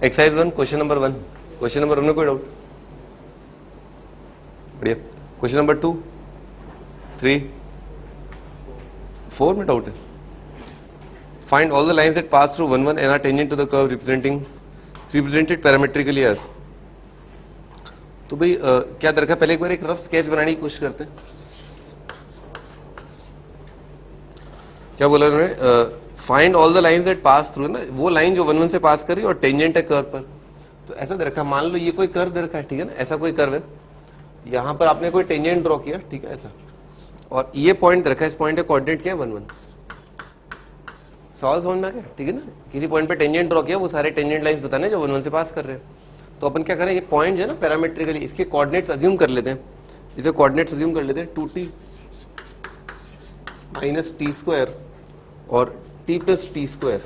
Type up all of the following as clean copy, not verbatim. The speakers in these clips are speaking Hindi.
Exercise 1 question number 1, question number 1 में कोई डाउट? बढ़िया। क्वेश्चन नंबर 2, 3, 4 में डाउट है। Find all the lines that pass through 1 1 and are tangent to the curve represented parametrically as. तो भाई क्या दरकार, पहले एक बार एक रफ स्केच बनाने की कोशिश करते हैं। क्या बोला उन्होंने? Find all the lines that pass through, ना वो लाइन जो 1 1 से पास कर रही है और टेंजेंट है कर्व पर। तो ऐसा दे रखा, मान लो ये कोई कर्व दे रखा है, ठीक है ना, ऐसा कोई कर्व है, यहां पर आपने कोई टेंजेंट ड्रॉ किया, ठीक है ऐसा, और ये पॉइंट दे रखा है, इस पॉइंट का कोऑर्डिनेट क्या है 1 1। सवाल समझ में आ गया, ठीक है ना? किसी पॉइंट पे टेंजेंट ड्रॉ किया, वो सारे टेंजेंट लाइंस बताने जो 1 1 से पास कर रहे हैं। तो अपन क्या करें, ये पॉइंट जो है ना पैरामेट्रिकली इसके कोऑर्डिनेट्स अज्यूम कर लेते हैं, इसे कोऑर्डिनेट्स अज्यूम कर लेते हैं 2t माइनस टी स्क्वायर और t प्लस टी स्क्वायर,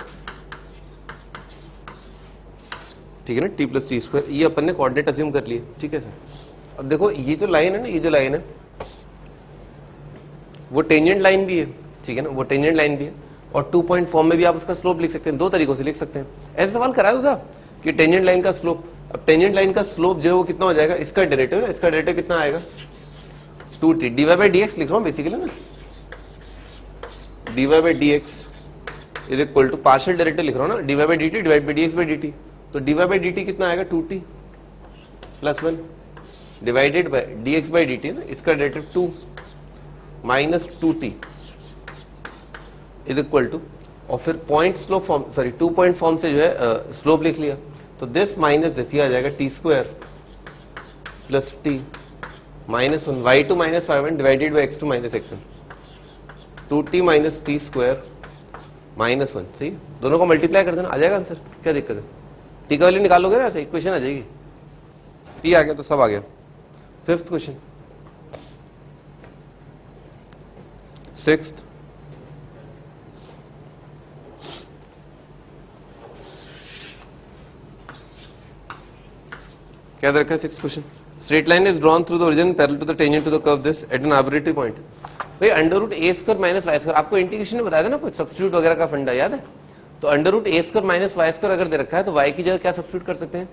ठीक है ना, t प्लस टी स्क्वायर, ये अपन ने कोऑर्डिनेट अज्यूम कर लिए, ठीक है सर। अब देखो ये जो लाइन है ना, ये जो लाइन है वो टेंजेंट लाइन भी है, ठीक है ना, वो टेंजेंट लाइन भी है, और 2 पॉइंट फॉर्म में भी आप उसका स्लोप लिख सकते हैं, दो तरीकों से लिख सकते हैं। ऐसा सवाल कराया था कि टेंजेंट लाइन का स्लोप, अब टेंजेंट लाइन का स्लोप जो है वो कितना हो जाएगा, इसका डेरिवेटिव, इसका डेरिवेटिव कितना आएगा 2t dy बाई dx लिख रहा हूं बेसिकली ना, dy by dx is equal to partial derivative लिख रहा हूं ना, dy by dt divide by dx by dt। तो dy बाई dt कितना आएगा 2t plus 1 divided by dx by dt ना, इसका derivative 2 minus 2t is equal to, और फिर point slope form, sorry 2 point form से जो है स्लोप लिख लिया, तो दिस माइनस दिस, ये आ जाएगा T square plus T minus 1 y2 minus y1 divided by x2 minus x1, 2t minus T square minus 1। सही, दोनों को मल्टीप्लाई कर देना, आ जाएगा आंसर, क्या दिक्कत है? टी का वैल्यू निकालोगे ना, ऐसे इक्वेशन आ जाएगी, टी आ गया तो सब आ गया। 5th क्वेश्चन, 6th, क्या दे रखा है 6th question? Straight line is drawn through the origin parallel to the tangent to the curve this at an arbitrary point. भाई under root a square minus y square, आपको इंटीग्रेशन में बताया था ना कुछ सब्स्टिट्यूट वगैरह का फंडा, याद है? तो under root a square minus y square अगर दे रखा है तो वाई की जगह क्या सब्स्टिट्यूट कर सकते हैं,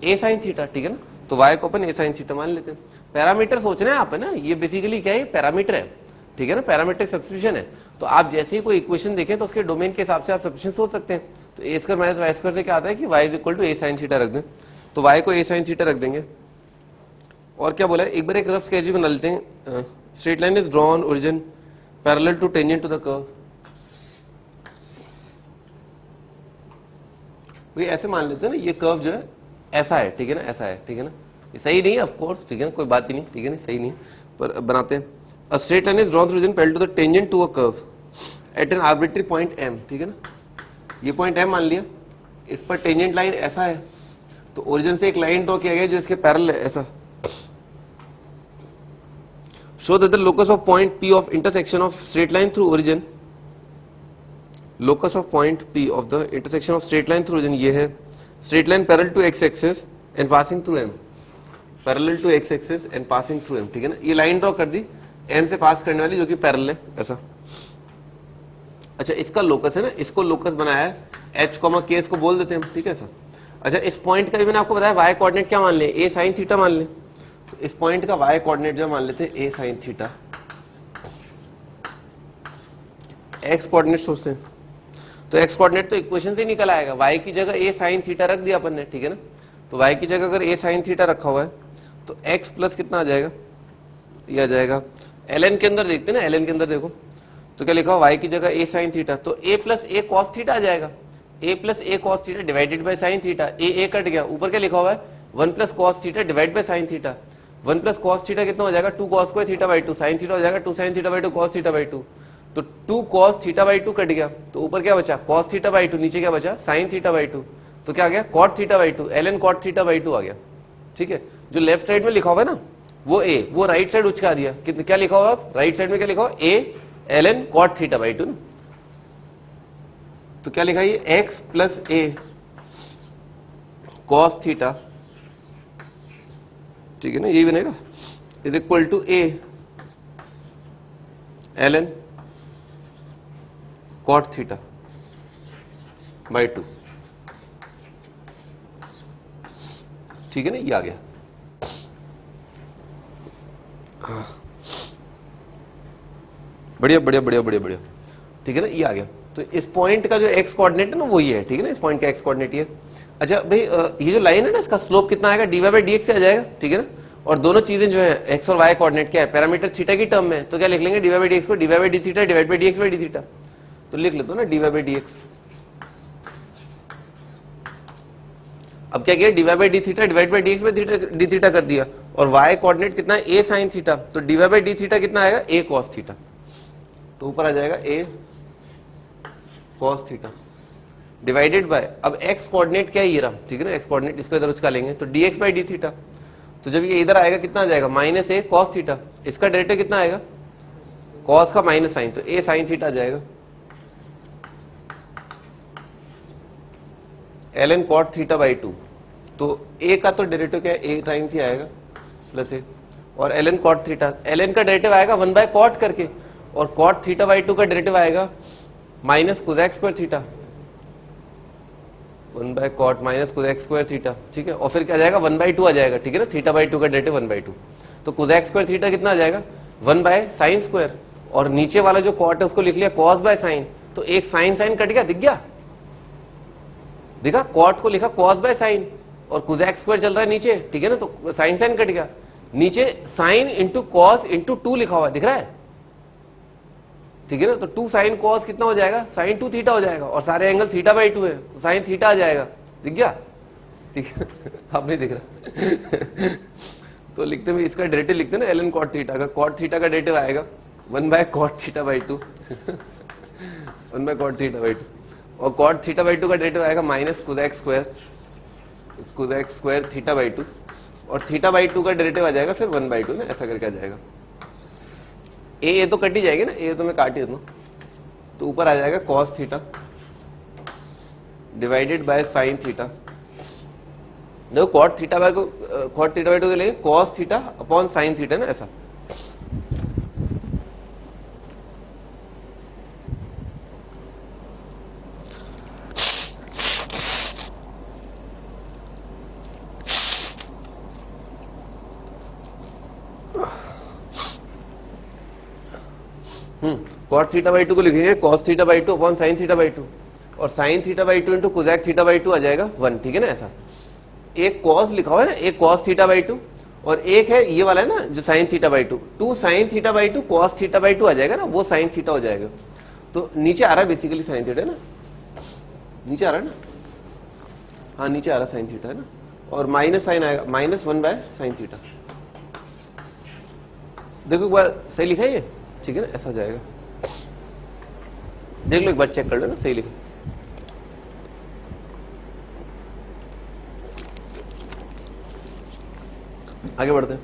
ए साइन थीटा, ठीक है ना, तो वाई को अपन ए साइन थीटा मान लेते हैं। पैरामीटर सोच रहे हैं आप, है ना, ये बेसिकली क्या है, पैरामीटर है, ठीक है ना, पैरामीट्रिक सब्स्टिट्यूशन है। तो आप जैसे ही कोई इक्वेशन देखें तो उसके डोमेन के हिसाब से आप सब्स्टिट्यूशन सोच सकते हैं। तो a square minus y square से क्या आता है कि y is equal to a sine theta रख दें, तो y को a sin थीटा रख देंगे। और क्या बोला है, एक बार एक रफ स्केच बना लेते हैं। Straight line is drawn origin parallel to tangent to the curve. ये ऐसे मान लेते हैं ना, ये कर्व जो है ऐसा है, ठीक है ना, ऐसा है, ठीक है ना, ये सही नहीं है ऑफ कोर्स, ठीक है ना, कोई बात ही नहीं, ठीक है ना, सही नहीं है, पर बनाते हैं। A straight line is drawn origin parallel to the tangent to a curve at an arbitrary point m, ठीक है ना, ये पॉइंट m मान लिया, इस पर टेंजेंट लाइन ऐसा है, तो ओरिजिन से एक लाइन ड्रॉ किया गया जो इसके पैरेलल है, ऐसा। Show that the locus of point P of intersection of straight line through origin, locus of point P of the intersection of straight line through origin, ये है straight line parallel to x axis and passing through m, parallel to x axis and passing through m, ठीक है ना, ये लाइन ड्रॉ कर दी m से पास करने वाली जो कि पैरेलल है, ऐसा। अच्छा, इसका लोकस है ना, इसको लोकस बनाया है h, k इसको बोल देते हैं हम, ठीक है सर। अच्छा, इस पॉइंट का भी मैंने आपको बताया वाई कोऑर्डिनेट क्या मान ले, ए साइन थीटा मान ले, तो इस पॉइंट का वाई कोऑर्डिनेट जो मान लेते हैं ए साइन थीटा। एक्स कोऑर्डिनेट सोचते हैं, तो एक्स कोऑर्डिनेट तो इक्वेशन से ही निकल आएगा, वाई की जगह ए साइन थीटा रख दिया अपन ने, ठीक है ना, तो वाई की जगह अगर ए साइन थीटा रखा हुआ है तो एक्स प्लस कितना आ जाएगा, ये आ जाएगा, एल के अंदर देखते हैं ना, एल के अंदर देखो तो क्या लिखा हुआ, वाई की जगह ए साइन थीटा, तो ए प्लस ए कॉस थीटा आ जाएगा, a plus a cos theta divided by sine theta, A cut गया, ऊपर क्या लिखा हुआ है 1 plus cos theta divide by sine theta, 1 plus cos theta कितना हो जाएगा 2 cos square theta by 2, sine theta हो जाएगा 2 sine theta by 2 cos theta by 2, तो 2 कॉस थीटा बाई 2 कट गया, तो ऊपर क्या बचा कॉस थीटा बाई 2, नीचे क्या बचा साइन थीटा बाई 2, तो क्या आ गया cot theta by 2, ln cot theta by 2 आ गया, ठीक है। जो लेफ्ट साइड में लिखा हुआ है ना वो a, वो राइट साइड उचका दिया, क्या लिखा हुआ राइट साइड में, क्या लिखा हुआ a ln cot theta by 2 ना, तो क्या लिखा ये x plus a cos theta, ठीक है ना, यही बनेगा, is equal to a ln cot theta by 2। ठीक है ना, ये आ गया। बढ़िया बढ़िया बढ़िया बढ़िया बढ़िया, ठीक है ना, ये आ गया। तो इस पॉइंट का जो एक्स कोऑर्डिनेट है ना वही है, ठीक है ना, इस पॉइंट का एक्स कोऑर्डिनेट ये। अच्छा भाई ये जो लाइन है ना इसका स्लोप कितना आएगा, dy बाई dx से आ जाएगा, ठीक है ना। और दोनों चीजें जो है एक्स और वाई कोऑर्डिनेट क्या है, पैरामीटर थीटा की टर्म में, तो क्या लिख लेंगे dy बाई dx को dy by d theta divide by dx by d theta. तो लिख लेते हो ना dy बाई dx। अब क्या किया, dy by d theta divide by dx by d theta कर दिया। और y कोऑर्डिनेट कितना है, a sin थीटा, तो dy बाई d थीटा कितना आएगा, a cos थीटा। तो ऊपर आ जाएगा a cos theta divided by, अब x कोऑर्डिनेट क्या है ये रहा, ठीक है ना, x कोऑर्डिनेट इसको इधर उचका लेंगे तो dx बाई d थीटा। तो जब ये इधर आएगा कितना आ जाएगा, माइनस a cos थीटा। इसका डेरिवेटिव कितना आएगा, cos का माइनस साइन, तो a sin थीटा आ जाएगा। ln cot थीटा बाई 2, तो a का तो डेरिवेटिव क्या है, a टाइम्स ही आएगा प्लस a, और ln cot थीटा, ln का डेरिवेटिव आएगा 1 बाय cot करके, और cot थीटा बाई 2 का डेरिवेटिव आएगा minus cosec square theta, 1 by cot minus cosec square theta, ठीक है। और फिर क्या आ जाएगा 1 बाई 2 आ जाएगा, ठीक है ना, थीटा बाई 2 का डेरिवेटिव 1 बाई 2, तो कोसेक स्क्वायर थीटा कितना आ जाएगा 1 बाय साइन स्क्वायर, और नीचे वाला जो कॉट है उसको लिख लिया कॉस बाय साइन, तो एक साइन साइन कट गया, दिख गया, दिखा, कॉट को लिखा कॉस बाय साइन और कोसेक स्क्वायर चल रहा है नीचे, ठीक है ना, तो साइन साइन कट गया, नीचे साइन इंटू कॉस इंटू 2 लिखा हुआ है, दिख रहा है, ठीक है ना। तो 2 साइन कॉस कितना हो जाएगा, साइन 2 थीटा हो जाएगा, और सारे एंगल थीटा बाई 2 है, तो साइन थीटा आ जाएगा, दिख गया, ठीक है। अब नहीं दिख रहा तो लिखते हैं इसका डेरिवेटिव लिखते हैं ना, ln cot थीटा का, cot थीटा का डेरिवेटिव आएगा 1 by cot theta by 2 1 by cot theta by 2, और cot थीटा बाई 2 का डेरिवेटिव आएगा minus cosec square theta by 2, और थीटा बाई 2 का डेरिवेटिव आ जाएगा फिर 1 बाई 2 ना, ऐसा करके आ जाएगा। ए तो कट ही जाएगी ना, ए तो मैं काट ही दूं, तो ऊपर आ जाएगा cos theta divided by sin theta. देखो cot थीटा बाई टू के लिए cos theta upon sin theta ना, ऐसा। cot थीटा बाई 2 को लिखेंगे cos theta by 2 upon sin theta by 2, और sin theta by 2 into cosec theta by 2 आ जाएगा 1, ठीक है ना, ऐसा। एक cos लिखा हुआ है ना, एक cos थीटा बाई 2, और एक है ये वाला है ना जो sin theta by 2, 2 sin theta by 2 cos theta by 2 आ जाएगा ना, वो sin थीटा हो जाएगा। तो नीचे आ रहा है बेसिकली sin थीटा है ना, नीचे आ रहा है ना, हाँ नीचे आ रहा sin थीटा है ना, और माइनस साइन आएगा माइनस 1 बाय sin थीटा। देखो एक बार सही लिखा है ये, ठीक है ना, ऐसा जाएगा, देख लो एक बार चेक कर लो ना, सही लिखा। आगे बढ़ते हैं,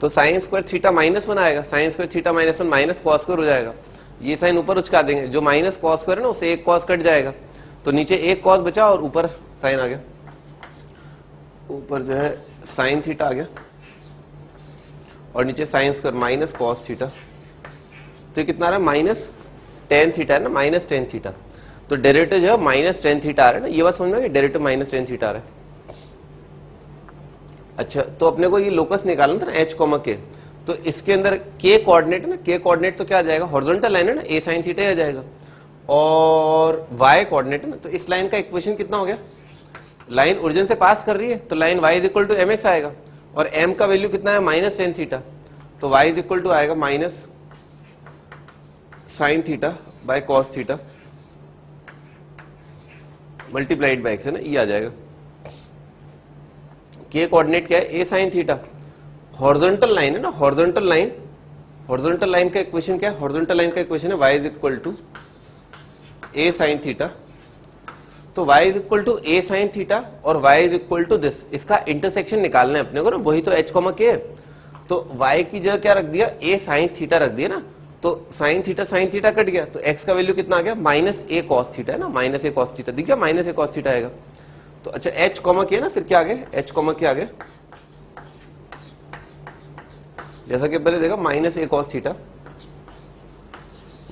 तो साइन स्क्वायर थीटा माइनस 1 आएगा, sine square theta minus 1 minus cos square हो जाएगा, ये साइन ऊपर उचका देंगे, जो माइनस कॉस स्क्वायर है ना उससे एक कॉस कट जाएगा, तो नीचे एक कॉस बचा और ऊपर साइन आ गया, ऊपर जो है साइन थीटा आ गया, और नीचे sine square minus cos theta, तो ये कितना आ रहा है माइनस टेन थीटा है ना, माइनस टेन थीटा। तो डेरिवेटिव जो है माइनस टेन थीटा आ रहा है ना, ये बात समझ में, डेरिवेटिव माइनस टेन थीटा आ रहा है। अच्छा तो अपने को ये लोकस निकालना था ना एच कॉमा के, तो इसके अंदर के कोऑर्डिनेट है ना, के कोऑर्डिनेट तो क्या आ जाएगा, हॉरिजॉन्टल लाइन है ना, ए साइन थीटा आ जाएगा, और वाई कोऑर्डिनेट है ना, तो इस लाइन का इक्वेशन कितना हो गया, लाइन ओरिजिन से पास कर रही है तो line y is equal to mx आएगा, और m का वैल्यू कितना है माइनस टेन थीटा, तो y इज इक्वल टू आएगा minus sine theta by cos theta multiplied by x है ना, ये आ जाएगा। के कोऑर्डिनेट क्या है, a sine theta, horizontal line है ना, हॉरिजॉन्टल लाइन का इक्वेशन क्या है, हॉरिजॉन्टल लाइन का इक्वेशन है y is equal to a sine theta, तो y is equal to a sine theta और y is equal to this, इसका इंटरसेक्शन निकालना है अपने को ना, वही तो h कॉमा के है, तो y की जगह क्या रख दिया, ए साइन थीटा रख दिया ना, तो साइन थीटा कट गया, तो x का वैल्यू कितना आ गया, माइनस ए कॉस थीटा है ना, माइनस ए कॉस थीटा दिख गया, माइनस ए कॉस थीटा आएगा। तो अच्छा h कॉमा के ना, फिर क्या आ गया, h कॉमा के आ गया, जैसा कि पहले देखा माइनस ए कॉस थीटा,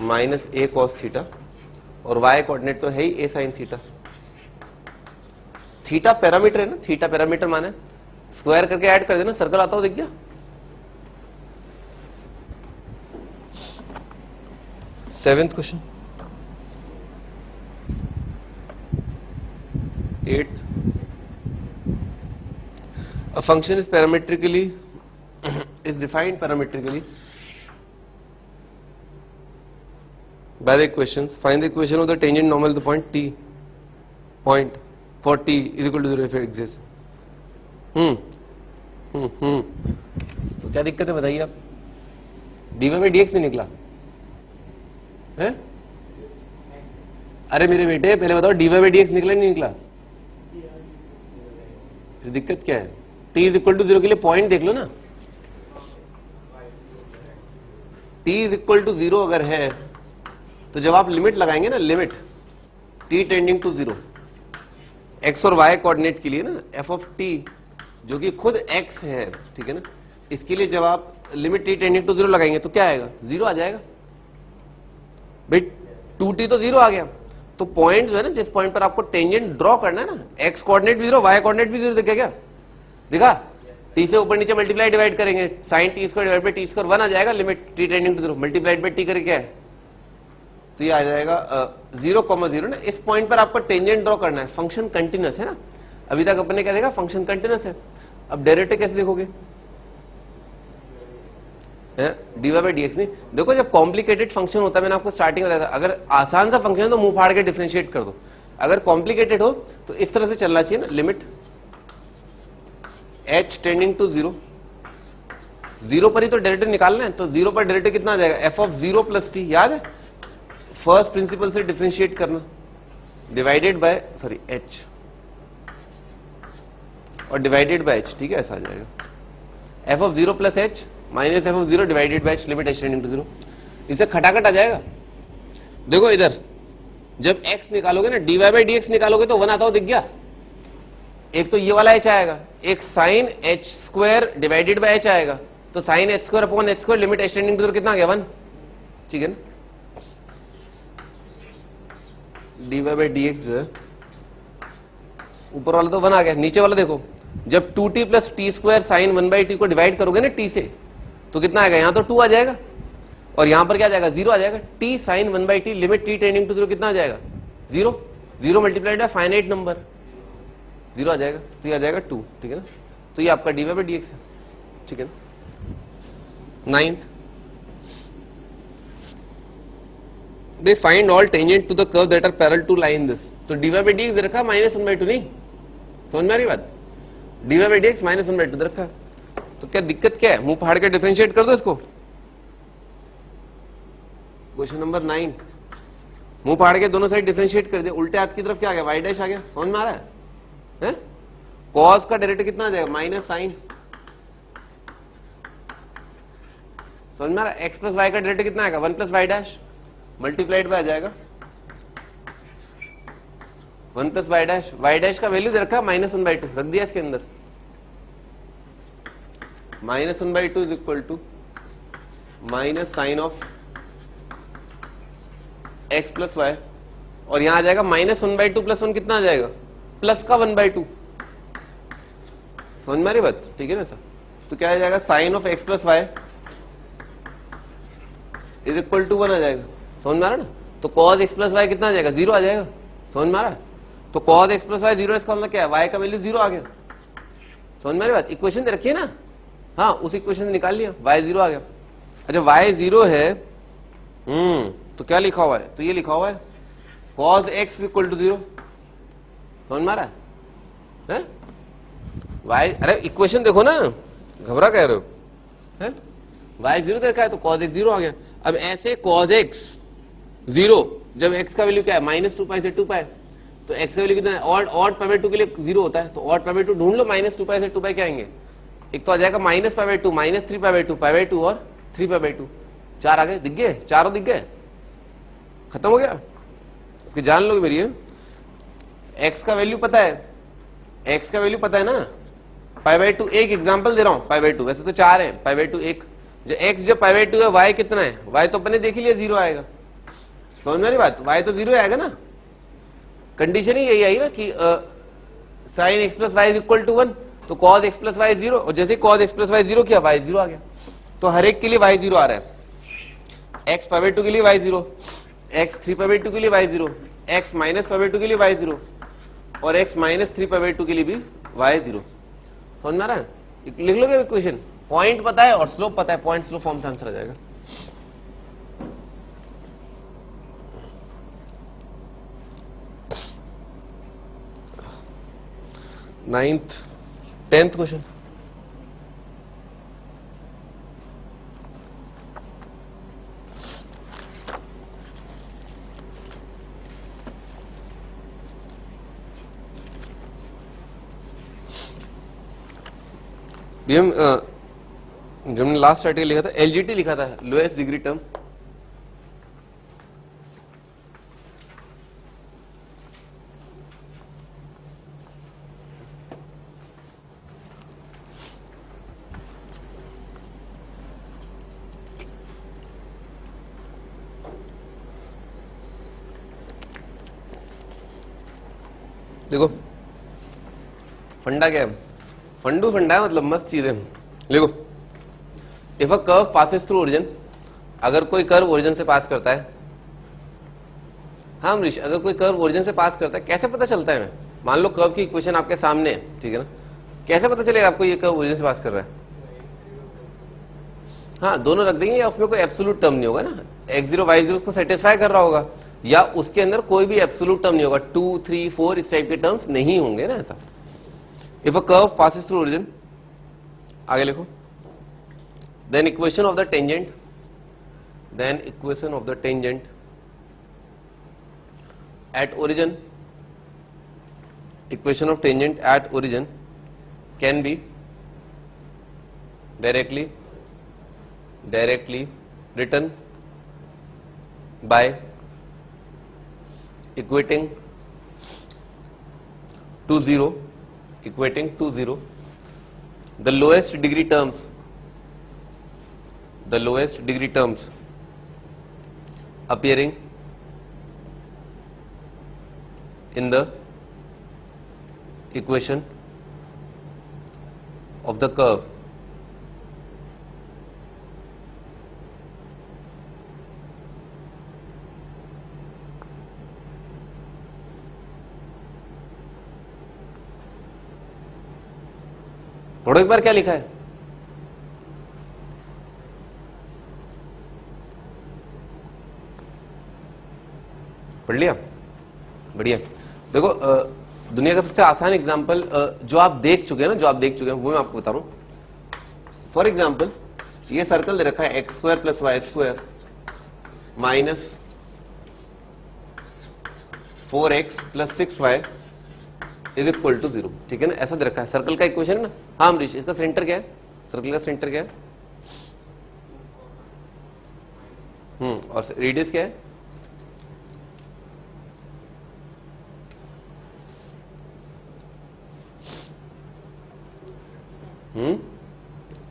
माइनस ए कॉस थीटा, और y कोऑर्डिनेट तो है ही ए साइन थीटा, थीटा पैरामीटर है ना, थीटा पैरामीटर माने स्क्वायर करके ऐड कर देना, सर्कल आता हो, दिख गया। Seventh question, eighth, a function is parametrically is defined parametrically by the equations. Find the equation of the tangent normal of the point t, point for t is equal to 0 if it exists. तो क्या दिक्कत है बताइए आप? dy by dx नहीं निकला है? अरे मेरे बेटे पहले बताओ dy by dx निकला नहीं निकला? फिर दिक्कत क्या है? t इज इक्वल टू 0 के लिए पॉइंट देख लो ना। t इज इक्वल टू 0 अगर है तो जब आप लिमिट लगाएंगे ना, limit t tending to 0 x और y कोऑर्डिनेट के लिए ना, f ऑफ t जो कि खुद x है, ठीक है ना, इसके लिए जब आप लिमिट t टेंडिंग टू 0 लगाएंगे तो क्या आएगा? 0 आ जाएगा भाई। 2t तो 0 आ गया। तो पॉइंट जो है ना, जिस पॉइंट पर आपको टेंजेंट ड्रॉ करना है ना, x कोऑर्डिनेट भी 0, y कोऑर्डिनेट भी 0, दिखा क्या? दिखा? t से ऊपर नीचे मल्टीप्लाई डिवाइड करेंगे, sine t square divide by t square 1 आ जाएगा, limit t tending to 0 multiplied by t करके क्या है, तो ये आ जाएगा 0,0 ना। इस पॉइंट पर आपको टेंजेंट ड्रॉ करना है। फंक्शन कंटिन्यूअस है ना, अभी तक अपने क्या देखा? फंक्शन कंटिन्यूअस है। अब डेरिवेटिव कैसे देखोगे? dy by dx नहीं देखो, जब कॉम्प्लिकेटेड फंक्शन होता है, मैंने आपको स्टार्टिंग में बताया था, अगर आसान सा फंक्शन है तो मुंह फाड़ के डिफरेंशिएट कर दो, अगर कॉम्प्लिकेटेड हो तो इस तरह से चलना चाहिए ना, लिमिट h टेंडिंग टू 0, 0 पर ही तो डेरिवेटिव निकालना है, तो 0 पर डेरिवेटिव कितना आ जाएगा? f ऑफ 0 प्लस t, याद है? फर्स्ट प्रिंसिपल से डिफरेंशिएट करना, डिवाइडेड बाय सॉरी h और डिवाइडेड बाय h, ठीक है, ऐसा आ जाएगा f of 0 plus h minus f of 0 divided by h, limit h tending to 0। इसे खटाखट आ जाएगा। देखो इधर जब x निकालोगे ना, dy by dx निकालोगे तो 1 आता हो, दिख गया? एक तो ये वाला h आएगा, एक sine h square divided by h आएगा, तो sine h square upon h square, limit h tending to 0 कितना आ गया? 1, ठीक है ना। dy by dx जो है, ऊपर वाला तो 1 आ गया, नीचे वाला देखो, जब 2t plus T square sine 1/t को डिवाइड करोगे ना t से, तो कितना आएगा? यहां तो 2 आ जाएगा और यहां पर क्या आ जाएगा? 0 आ जाएगा। t sine 1/t, limit t tending to 0 कितना आ जाएगा? 0, 0 मल्टीप्लाइड बाय फाइनाइट नंबर, 0 आ जाएगा, तो ये आ जाएगा 2, ठीक है ना। तो ये आपका dy by dx है, ठीक है ना। 9th, they find all tangent to the curve that are parallel to line this, तो dy by dx दे रखा -1/2, नहीं समझ में आ रही बात? dy by dx -1/2 दे रखा, तो क्या दिक्कत क्या है? मुंह फाड़ के डिफरेंशिएट कर दो इसको। क्वेश्चन नंबर 9, मुंह फाड़ के दोनों साइड डिफरेंशिएट कर दिया, उल्टे हाथ की तरफ क्या आ गया? y डैश आ गया, समझ में आ रहा है? cos का डेरिवेटिव कितना आ जाएगा? माइनस साइन, समझ में आ रहा है? x प्लस वाई का डेरिवेटिव कितना आएगा? 1 plus Y dash multiplied by आ जाएगा 1 प्लस वाई डैश का वैल्यू दे रखा -1/2, रख दिया इसके अंदर, -1/2 is equal to minus sine of x plus Y, और यहां आ जाएगा -1/2 प्लस 1 कितना आ जाएगा? प्लस का 1/2, समझ में आ रही बात? ठीक है ना सर। तो क्या आ जाएगा? Sine of x plus y is equal to 1 आ जाएगा, समझ में आ रहा ना। तो cos x प्लस वाई कितना आ जाएगा? 0 आ जाएगा, समझ में आ रहा है? तो cos x प्लस वाई 0, इसका मतलब क्या है? y का वैल्यू 0 आ गया, समझ में आ रही बात? इक्वेशन दे रखी है ना, हाँ, उस इक्वेशन से निकाल लिया, y 0 आ गया। अच्छा y 0 है, तो क्या लिखा हुआ है? तो ये लिखा हुआ है cos x इक्वल टू 0, समझ में आ रहा है? y, अरे इक्वेशन देखो ना, घबरा कह रहे हो? y 0 देखा है तो cos x 0 आ गया। अब ऐसे cos x 0, जब x का वैल्यू क्या है? -2π से 2π, तो x का वैल्यू कितना है? ऑड π/2 के लिए 0 होता है, तो ऑड π/2 ढूंढ लो, -2π से 2π क्या आएंगे? एक तो आ जाएगा -π/2, -3π/2, π/2 और 3π/2, 4 आ गए, दिख गए? चारों दिख गए, खत्म हो गया। कि जान लोगे मेरी, x का वैल्यू पता है, x का वैल्यू पता है ना, π/2, एक एग्जांपल दे रहा हूं, π/2, वैसे तो 4 है, π/2 एक, जो x जब π/2 है, y कितना है? y तो अपने देख ही लिया 0 आएगा, समझ में नहीं बात? y तो 0 आएगा ना, कंडीशन ही यही आई ना कि sine x plus y is equal to 1, तो कॉस एक्स प्लस वाई 0, और जैसे कॉस एक्स प्लस वाई 0 किया वाई 0 आ गया। तो हर एक के लिए वाई 0 आ रहा है। एक्स पावर 2 के लिए वाई 0, एक्स 3 पावर 2 के लिए वाई 0, एक्स माइनस पावर 2 के लिए वाई 0, और एक्स माइनस 3 पावर 2 के लिए भी वाई 0। समझ में आ रहा है? लिख लोगे इक्वेशन, पॉइंट पता है और स्लोप पता है, पॉइंट स्लोप फॉर्म से आंसर आ जाएगा। नाइन्थ 10th क्वेश्चन, जो हमने लास्ट आर्टिकल लिखा था एलजीटी लिखा था, लोएस्ट डिग्री टर्म। देखो फंडा क्या है, फंडू फंडा है, मतलब मस्त चीज है। देखो if a curve passes through origin, अगर कोई कर्व ओरिजिन से पास करता है, हाँ अमरीश, अगर कोई कर्व ओरिजिन से पास करता है कैसे पता चलता है? मैं मान लो कर्व की इक्वेशन आपके सामने है, ठीक है ना, कैसे पता चलेगा आपको ये कर्व ओरिजिन से पास कर रहा है? हाँ दोनों रख देंगे, या उसमें कोई एब्सोल्यूट टर्म नहीं होगा ना, x0 y0 उसको सेटिस्फाई कर रहा होगा, या उसके अंदर कोई भी एब्सोल्यूट टर्म नहीं होगा, 2 3 4 इस टाइप के टर्म्स नहीं होंगे ना ऐसा। If a curve passes through origin, आगे लिखो, then equation of the tangent at origin, equation of tangent at origin can be directly written by equating to zero the lowest degree terms appearing in the equation of the curve पढ़ो एक बार क्या लिखा है। पढ़ लिया? बढ़िया। देखो दुनिया का सबसे आसान एग्जांपल जो आप देख चुके हैं ना, वो मैं आपको बता रहा हूं। फॉर एग्जांपल ये सर्कल दे रखा है x square plus y square minus 4x plus 6y is equal to 0, ठीक है ना, ऐसा दे रखा है। सर्कल का इक्वेशन है ना। हाँ अमरीश, इसका सेंटर क्या है? सर्कल का सेंटर क्या है? और रेडियस क्या है?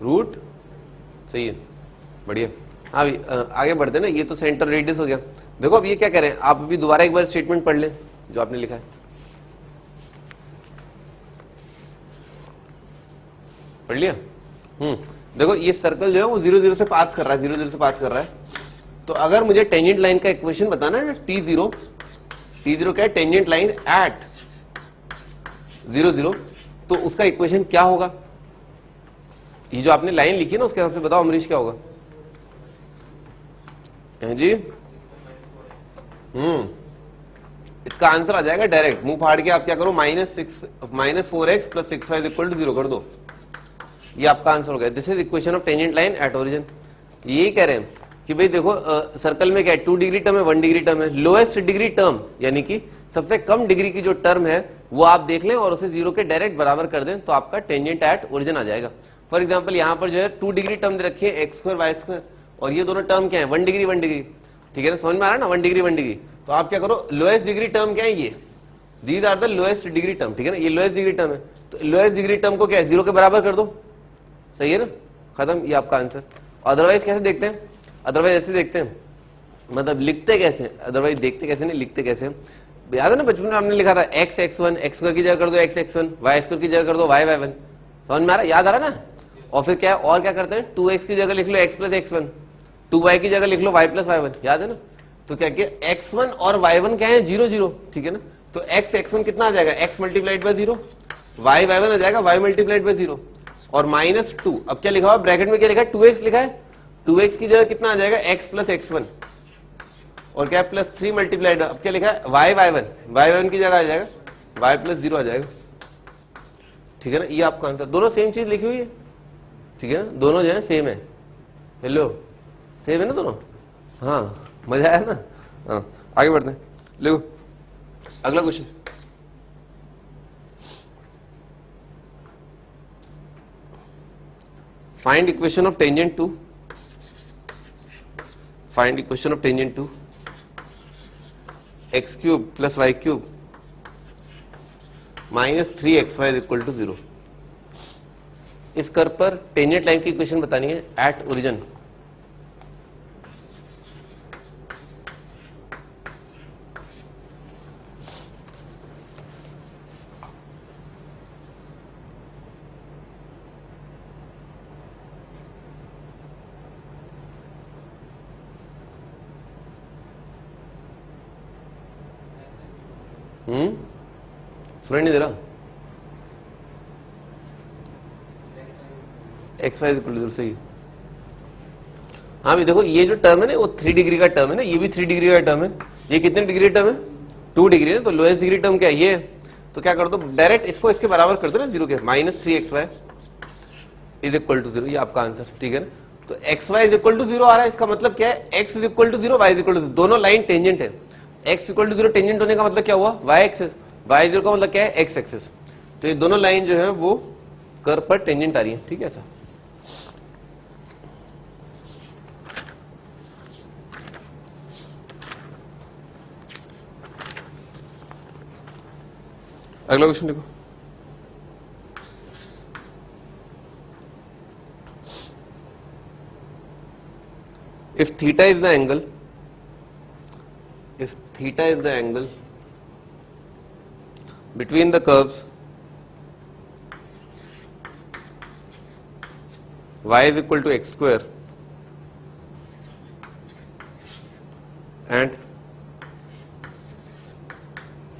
रूट, सही है, बढ़िया। हाँ भी आगे बढ़ते ना, ये तो सेंटर रेडियस हो गया। देखो अब ये क्या कह रहे हैं, आप अभी दोबारा एक बार स्टेटमेंट पढ़ लें जो आपने लिखा है। पढ़ लिया? देखो ये सर्कल जो है वो 0 0 से पास कर रहा है, तो अगर मुझे टेंजेंट लाइन का इक्वेशन बताना है ना, T0 क्या है? टेंजेंट लाइन एट 0 0, तो उसका इक्वेशन क्या होगा? ये जो आपने लाइन लिखी है ना, उसके हिसाब से बताओ अमरीश क्या होगा? जी इसका आंसर आ जाएगा डायरेक्ट, मुंह फाड़ के आप क्या करो, -4x plus 6y equal to 0 कर दो, ये आपका आंसर हो गया। This is equation of tangent line at origin. यही कह रहे हैं कि भाई देखो सर्कल में क्या है, 2 डिग्री टर्म है, 1 डिग्री टर्म है। लोएस्ट डिग्री टर्म यानी कि सबसे कम डिग्री की जो टर्म है वो आप देख लें और उसे 0 के डायरेक्ट बराबर कर दें, तो आपका टेंजेंट एट ओरिजिन आ जाएगा। फॉर एग्जाम्पल यहाँ पर जो है 2 डिग्री टर्म दे रखी है, एक्स स्क्वायर वाई स्क्वायर, और ये दोनों टर्म क्या है? 1 डिग्री 1 डिग्री, ठीक है ना, समझ में आ रहा है ना, 1 डिग्री 1 डिग्री। तो आप क्या करो, लोएस्ट डिग्री टर्म क्या है? ये these are the lowest degree term, ठीक है ना, ये लोएस्ट डिग्री टर्म है, तो लोएस्ट डिग्री टर्म को क्या है? 0 के बराबर कर दो, सही है ना, खत्म, ये आपका आंसर। अदरवाइज कैसे देखते हैं? अदरवाइज ऐसे देखते हैं, मतलब लिखते कैसे? अदरवाइज देखते कैसे नहीं, लिखते कैसे? याद है ना बचपन में हमने लिखा था एक्स x1, एक्स स्क्वायर की जगह कर दो एक्स x1, वाई स्क्वायर की जगह कर दो वाई y1। समझ में आ रहा, याद आ रहा ना। और फिर क्या है, और क्या करते हैं, 2x की जगह लिख लो x प्लस x1, 2y की जगह लिख लो y प्लस y1, याद है ना। तो क्या किया, x1 और y1 क्या है, 0 0, ठीक है ना। तो x x1 कितना आ जाएगा, x multiplied bye 0, y y1 आ जाएगा y मल्टीप्लाइड बाय 0 और -2। अब क्या लिखा हुआ ब्रैकेट में, क्या लिखा है, 2x लिखा है, 2x की जगह कितना आ जाएगा, x प्लस x1 और क्या +3 मल्टीप्लाइड, अब क्या लिखा है y y1 की जगह आ जाएगा y प्लस 0 आ जाएगा, ठीक है ना। ये आपका आंसर, दोनों सेम चीज लिखी हुई है, ठीक है ना, दोनों जो है सेम है। हेलो, सेम है ना दोनों। हाँ, मजा आया ना। हाँ, आगे बढ़ते हैं, लिखो अगला question. Find equation of tangent to x cube plus y cube -3xy equal to 0। इस कर्व पर टेंजेंट लाइन की इक्वेशन बतानी है एट ओरिजिन। सुनाई नहीं दे रहा, एक्स वाई इक्वल टू 0 सही। हाँ भी देखो, ये जो टर्म है ना वो 3 डिग्री का टर्म है ना, ये भी 3 डिग्री का टर्म है। ये कितने डिग्री टर्म है, 2 डिग्री है। तो लोएस्ट डिग्री टर्म क्या है, ये। तो क्या कर दो, डायरेक्ट इसको इसके बराबर कर दो ना 0 के, -3xy इज इक्वल टू 0। ये आपका आंसर, ठीक है ना। तो xy इज इक्वल टू 0 आ रहा है, इसका मतलब क्या है, x is equal to 0, y is equal to 0, दोनों लाइन टेंजेंट है। x इक्वल टू 0 टेंजेंट होने का मतलब क्या हुआ, y एक्सिस, y 0 का मतलब क्या है, x एक्सिस। तो ये दोनों लाइन जो है वो कर्व पर टेंजेंट आ रही है, ठीक है। ऐसा अगला क्वेश्चन देखो। if theta is the angle between the curves y is equal to x square and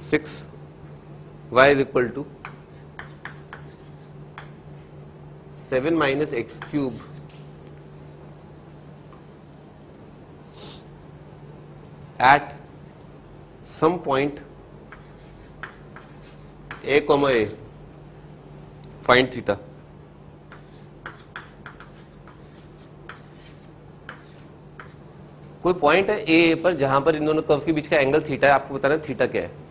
6y is equal to 7 minus x cube at some point a comma a, find theta। कोई पॉइंट है ए पर जहां पर इन दोनों कर्व्स के बीच का एंगल थीटा है, आपको बताना है थीटा क्या है।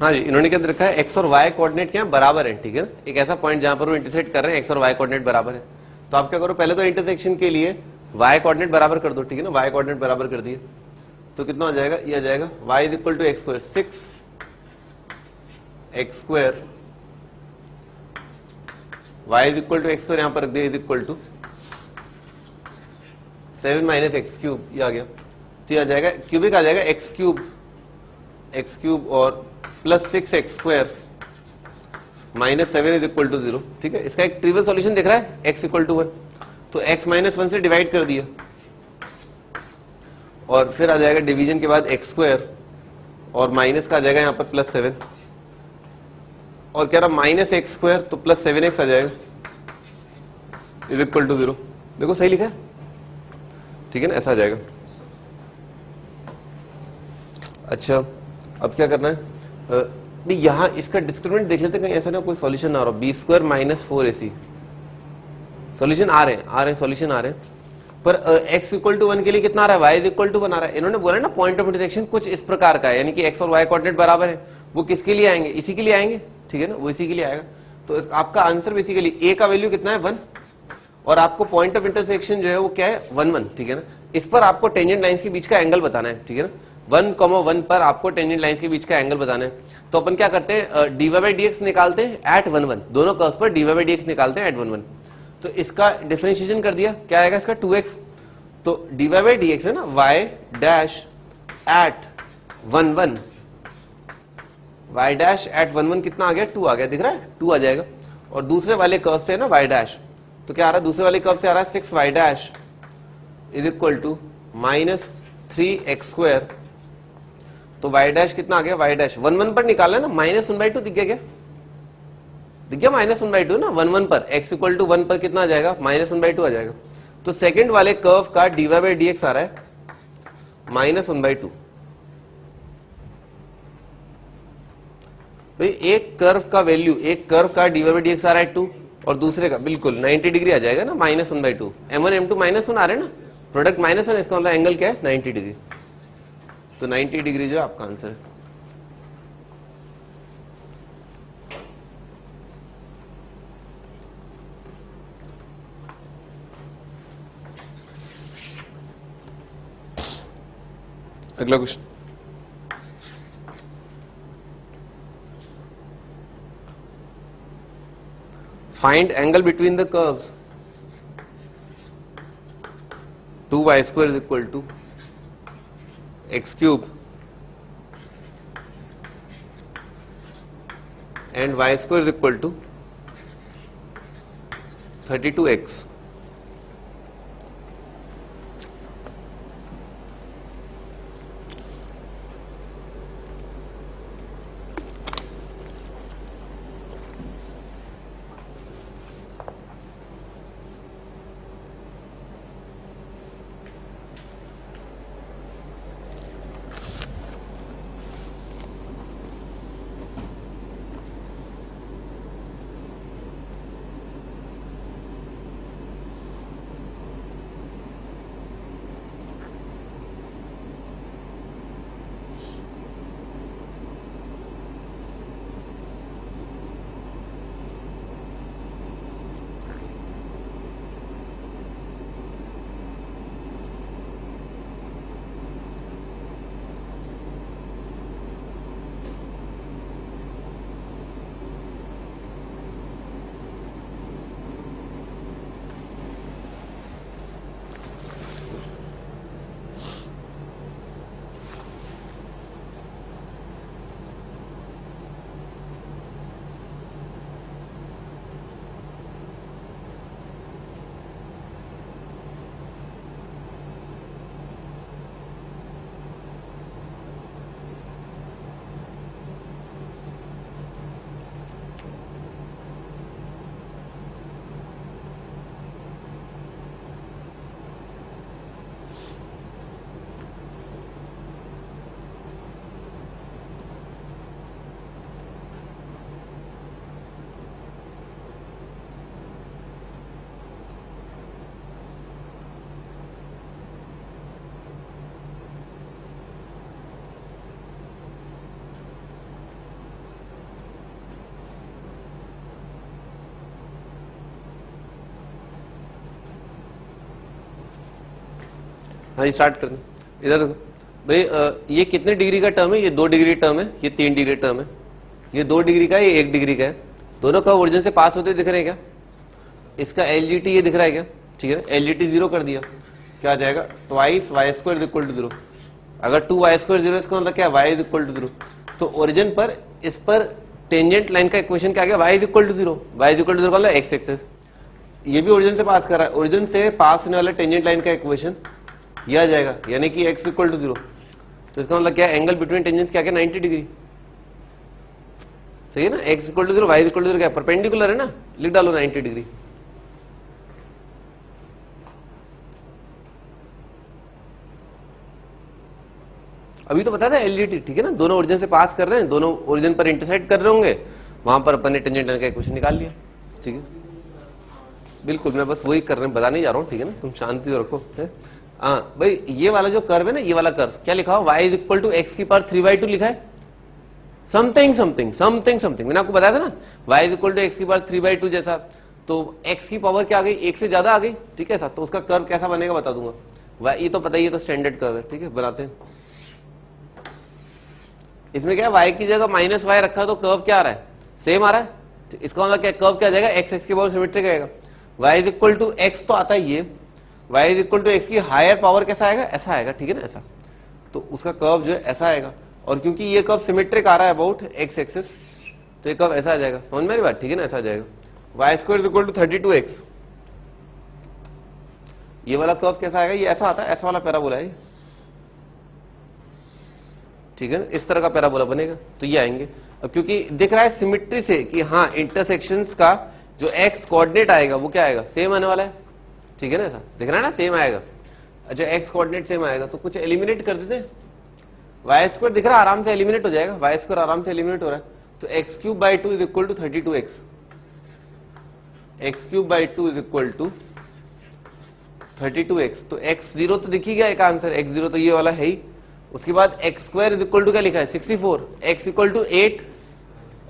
हाँ जी, इन्होंने क्या रखा है, एक्स और वाई कोऑर्डिनेट क्या है, बराबर है, ठीक है ना। एक ऐसा पॉइंट जहां पर वो इंटरसेक्ट कर रहे हैं, एक्स और वाई कोऑर्डिनेट बराबर है। तो आप क्या करो, पहले तो इंटरसेक्शन के लिए वाई कोऑर्डिनेट बराबर कर दो, ठीक है ना। वाई कोऑर्डिनेट बराबर कर दिए तो कितना हो जाएगा, ये आ जाएगा y is equal to x square, 6 x square, y is equal to x square, यहां पर रख दिया, is equal to 7 minus x cube, ये आ गया। तो ये आ जाएगा, क्यूबिक आ जाएगा एक्स क्यूब और plus 6 x square -7 is equal to 0। ठीक है, इसका एक ट्रिवियल सॉल्यूशन दिख रहा है, x इक्वल टू 1, तो x -1 से डिवाइड कर दिया और फिर आ जाएगा डिवीजन के बाद x स्क्वायर और माइनस का आ जाएगा यहाँ पर +7 और कह रहा -x स्क्वायर तो +7x आ जाएगा इज इक्वल टू 0। देखो सही लिखा है, ठीक है ना, ऐसा आ जाएगा। अच्छा अब क्या करना है, यहाँ इसका डिस्क्रिमिनेंट देख लेते, कहीं ऐसा ना कोई सॉल्यूशन ना आ रहा, b² - 4ac सॉल्यूशन आ रहे हैं सॉल्यूशन आ रहे हैं, पर x इक्वल टू 1 के लिए कितना आ रहा है, y इज इक्वल टू 1 आ रहा है। इन्होंने बोला ना पॉइंट ऑफ इंटरसेक्शन कुछ इस प्रकार का है, यानी कि x और y कोऑर्डिनेट बराबर है, वो किसके लिए आएंगे, इसी के लिए आएंगे, ठीक है ना, वो इसी के लिए आएगा। तो आपका आंसर बेसिकली a का वैल्यू कितना है 1 और आपको पॉइंट ऑफ इंटरसेक्शन जो है वो क्या है 1 1, ठीक है ना। इस पर आपको टेंजेंट लाइंस के बीच का एंगल बताना है, ठीक है ना, 1,1 पर आपको टेंजेंट लाइंस के बीच का एंगल बताना है। तो अपन क्या करते हैं, dy/dx निकालते हैं एट 1 1, दोनों कर्व्स पर dy/dx निकालते हैं एट 1 1। तो इसका डिफरेंशिएशन कर दिया, क्या आएगा इसका 2x, तो dy/dx है ना y' एट 1 1, y' एट 1 1 कितना आ गया, 2 आ गया, दिख रहा है 2 आ जाएगा। और दूसरे वाले कर्व से ना y', तो क्या आ रहा है, दूसरे वाले कर्व से आ रहा है 6y' is equal to -3x²। तो y' कितना आ गया, y' 1 1 पर निकाला ना, -1/2 दिख गया, क्या दिख गया, -1/2 ना 1 1 पर, x इक्वल टू 1 पर कितना आ जाएगा, -1/2 आ जाएगा। तो सेकंड वाले कर्व का dy/dx आ रहा है -1/2। भाई एक कर्व का वैल्यू, एक कर्व का dy/dx आ रहा है 2 और दूसरे का बिल्कुल 90 डिग्री आ जाएगा ना, -1/2, m1 m2 -1 आ रहे हैं ना, प्रोडक्ट -1, इसका मतलब एंगल क्या है 90 डिग्री। तो 90 डिग्री जो आपका आंसर है। अगला question, find angle between the curves 2y² is equal to x³ and y² is equal to 32x। हाँ स्टार्ट कर दें। इधर देखो भाई, ये कितने डिग्री का टर्म है, ये 2 डिग्री टर्म है, ये 3 डिग्री टर्म है, ये 2 डिग्री का है, ये 1 डिग्री का है, दोनों का ओरिजिन से पास होते दिख रहे हैं क्या, इसका LGT ये दिख रहा है क्या, ठीक है, LGT 0 कर दिया, क्या आ जाएगा ट्वाइस y² इक्वल टू 0। अगर 2y² 0 इसका मतलब क्या y इज इक्वल टू 0। तो ओरिजिन पर इस पर टेंजेंट लाइन का इक्वेशन क्या आ गया, y is equal to zero, y is equal to zero x axis. ये भी ओरिजिन से पास कर रहा है, ओरिजिन से पास होने वाला टेंजेंट लाइन का इक्वेशन ये आ जाएगा, यानी कि x इक्वल टू जीरो। तो इसका मतलब क्या, एंगल बिटवीन टेंजेंट्स क्या 90 डिग्री, सही है ना। x equal to zero, y equal to zero क्या परपेंडिकुलर है ना, लिख डालो 90 डिग्री। अभी तो पता था एलजीटी, ठीक है ना, दोनों ओरिजिन से पास कर रहे हैं, दोनों ओरिजिन पर इंटरसेक्ट कर रहे होंगे, वहां पर अपन ने टेंजेंट लाइन का इक्वेशन निकाल लिया, ठीक है। बिल्कुल, मैं बस वही कर रहे हैं, बताने जा रहा हूँ, ठीक है ना, तुम शांति से रखो। हाँ भाई, ये वाला जो कर्व है ना, ये वाला कर्व क्या लिखा हो, y is equal to x की पावर 3/2 लिखा है, समथिंग समथिंग समथिंग समथिंग, मैंने आपको बताया था ना, y is equal to x की पावर 3/2 जैसा, तो x की पावर क्या आ गई, एक से ज्यादा आ गई, ठीक है। तो उसका कर्व कैसा बनेगा बता दूंगा, ये तो पता ही है, तो स्टैंडर्ड कर्व है, ठीक है, बनाते हैं। इसमें क्या y की जगह माइनस वाई रखा है, तो कर्व क्या आ रहा है, सेम आ रहा है। तो इसका मतलब क्या, कर्व क्या आ जाएगा, x की पावर सिमेट्रिक आएगा, y is equal to x तो आता ही है, y is equal to x की हायर पावर कैसा आएगा, ऐसा आएगा, ठीक है ना, ऐसा। तो उसका कर्व जो है ऐसा आएगा, और क्योंकि ये कर्व सिमेट्रिक आ रहा है अबाउट x एक्सिस, तो ये कर्व ऐसा आ जाएगा, समझ मेरी बात, ठीक है ना, ऐसा आ जाएगा। y square is equal to 32x, ये वाला कर्व कैसा आएगा, ये ऐसा आता है, ऐसा वाला पैराबोला है, ठीक है ना, इस तरह का पैराबोला बनेगा, तो ये आएंगे। अब क्योंकि दिख रहा है सिमेट्री से कि हाँ इंटरसेक्शंस का जो x कोऑर्डिनेट आएगा वो क्या आएगा, सेम आने वाला है, ठीक है ना, ऐसा दिख रहा है ना, सेम आएगा। अच्छा, x कोऑर्डिनेट सेम आएगा, तो कुछ एलिमिनेट कर देते, y स्क्वायर दिख रहा है, आराम से एलिमिनेट हो जाएगा, y स्क्वायर आराम से एलिमिनेट हो रहा है, तो x³/2 is equal to 32x, x³/2 is equal to 32x, तो x0 तो दिख ही गया एक आंसर, x0 तो ये वाला है ही। उसके बाद x² इज इक्वल टू क्या लिखा है, 64, x इक्वल टू 8,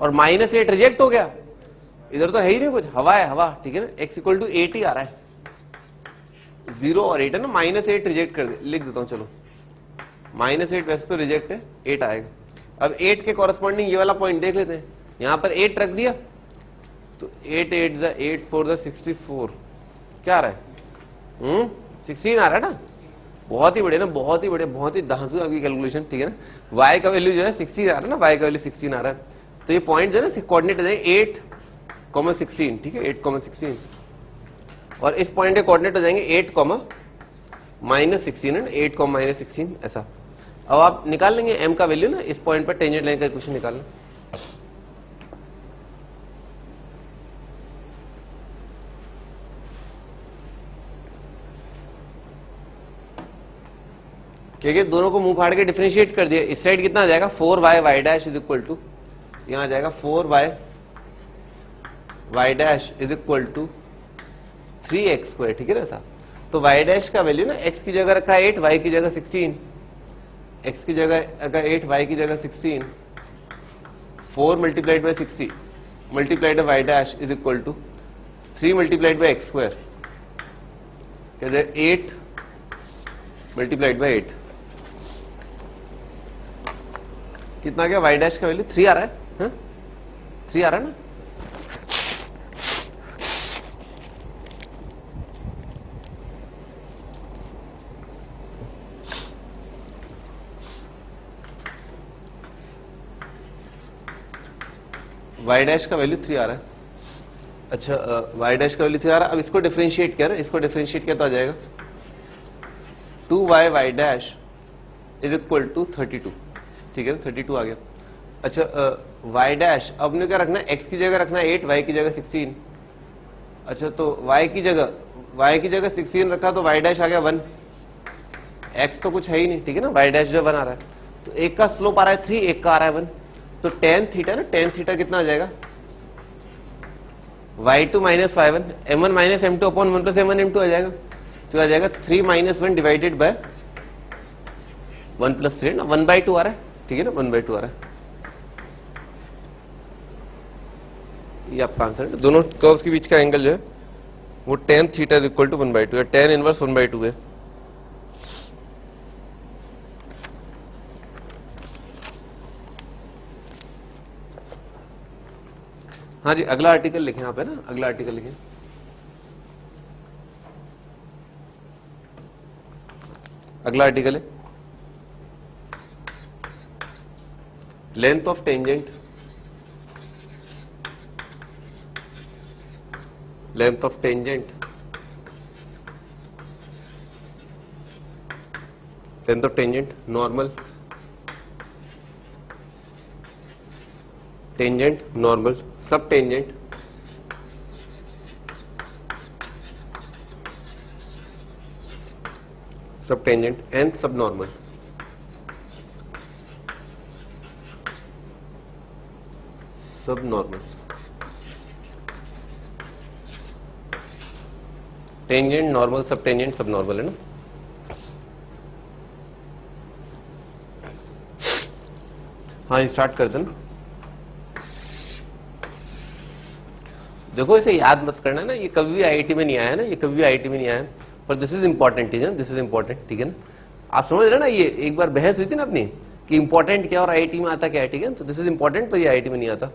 और -8 रिजेक्ट हो गया, इधर तो है ही नहीं कुछ, हवा है हवा, ठीक है ना, x इक्वल टू 8 ही आ रहा है, 0 और 8 है ना, -8 रिजेक्ट कर दे, लिख देता हूं, चलो -8 वैसे तो रिजेक्ट है, 8 आएगा। अब 8 के कॉरेस्पॉन्डिंग ये वाला पॉइंट देख लेते हैं, यहां पर 8 रख दिया, तो 8 8 8 4 64 क्या आ रहा है, 16 आ रहा है ना, बहुत ही बढ़िया ना, बहुत ही बढ़िया, बहुत ही धांसू आपकी कैलकुलेशन, ठीक है ना। y का वैल्यू जो है 16 आ रहा है ना, y का वैल्यू 16 आ रहा है, तो ये पॉइंट जो है ना कोऑर्डिनेट आ जाएंगे 8,16, ठीक है, 8,16, और इस पॉइंट के कोऑर्डिनेट हो जाएंगे 8,-16 है, 8,-16 ऐसा। अब आप निकाल लेंगे m का वैल्यू ना, इस पॉइंट पर टेंजेंट लाइन का इक्वेशन निकालना, क्योंकि दोनों को मुंह फाड़ के डिफरेंशिएट कर दिया, इस साइड कितना आ जाएगा 4y dash is equal to, यहां आ जाएगा 4y dash is equal to 3x², ठीक है ना ऐसा। तो y डैश का वैल्यू ना, x की जगह रखा है 8, y की जगह 16, x की जगह रखा 8, y की जगह 16, 4 multiplied by 60 multiplied by y dash is equal to 3 multiplied by x², कहते हैं 8 मल्टीप्लाइड बाय 8, कितना गया, y डैश का वैल्यू 3 आ रहा है, 3 आ रहा है ना, y डैश का वैल्यू 3 आ रहा है। अच्छा, y डैश का वैल्यू 3 आ रहा है, अब इसको डिफरेंशिएट किया ना, इसको डिफरेंशिएट किया तो आ जाएगा 2y dash is equal to 32, ठीक है ना, 32 आ गया। अच्छा, y डैश अब ने क्या रखना है, x की जगह रखना है 8, y की जगह 16, अच्छा तो y की जगह 16 रखा, तो y डैश आ गया 1, x तो कुछ है ही नहीं, ठीक है ना, y डैश जो 1 आ रहा है, तो एक का स्लोप आ रहा है 3, एक का आ रहा है 1, तो tan थीटा ना, tan थीटा कितना आ जाएगा, y2 minus y1, m1 minus m2 upon 1 plus m1 m2 आ जाएगा, तो आ जाएगा 3 - 1 डिवाइडेड बाय 1 + 3 ना, 1/2 आ रहा है, ठीक है ना, 1/2 आ रहा है, ये आपका आंसर है। दोनों कर्व्स के बीच का एंगल जो है वो tan theta is equal to 1/2 है, tan इनवर्स 1/2 है। हाँ जी, अगला आर्टिकल लिखें यहाँ पे ना, अगला आर्टिकल लिखें, अगला आर्टिकल है length of tangent length of tangent, length of tangent normal, tangent normal, sub tangent, सब टेंजेंट एंड सब नॉर्मल। सब normal, tangent normal sub tangent sub normal है ना। हाँ स्टार्ट करते ना। देखो इसे याद मत करना ना, ये कभी भी आईआईटी में नहीं आया है ना, ये कभी भी आईआईटी में नहीं आया, पर दिस इज इंपॉर्टेंट, ठीक है, दिस इज इंपॉर्टेंट, ठीक है ना। आप समझ रहे ना, ये एक बार बहस हुई थी ना अपनी कि इंपॉर्टेंट क्या और आईआईटी में आता क्या है, ठीक है। तो दिस इज इंपॉर्टेंट पर ये आईआईटी में नहीं आता।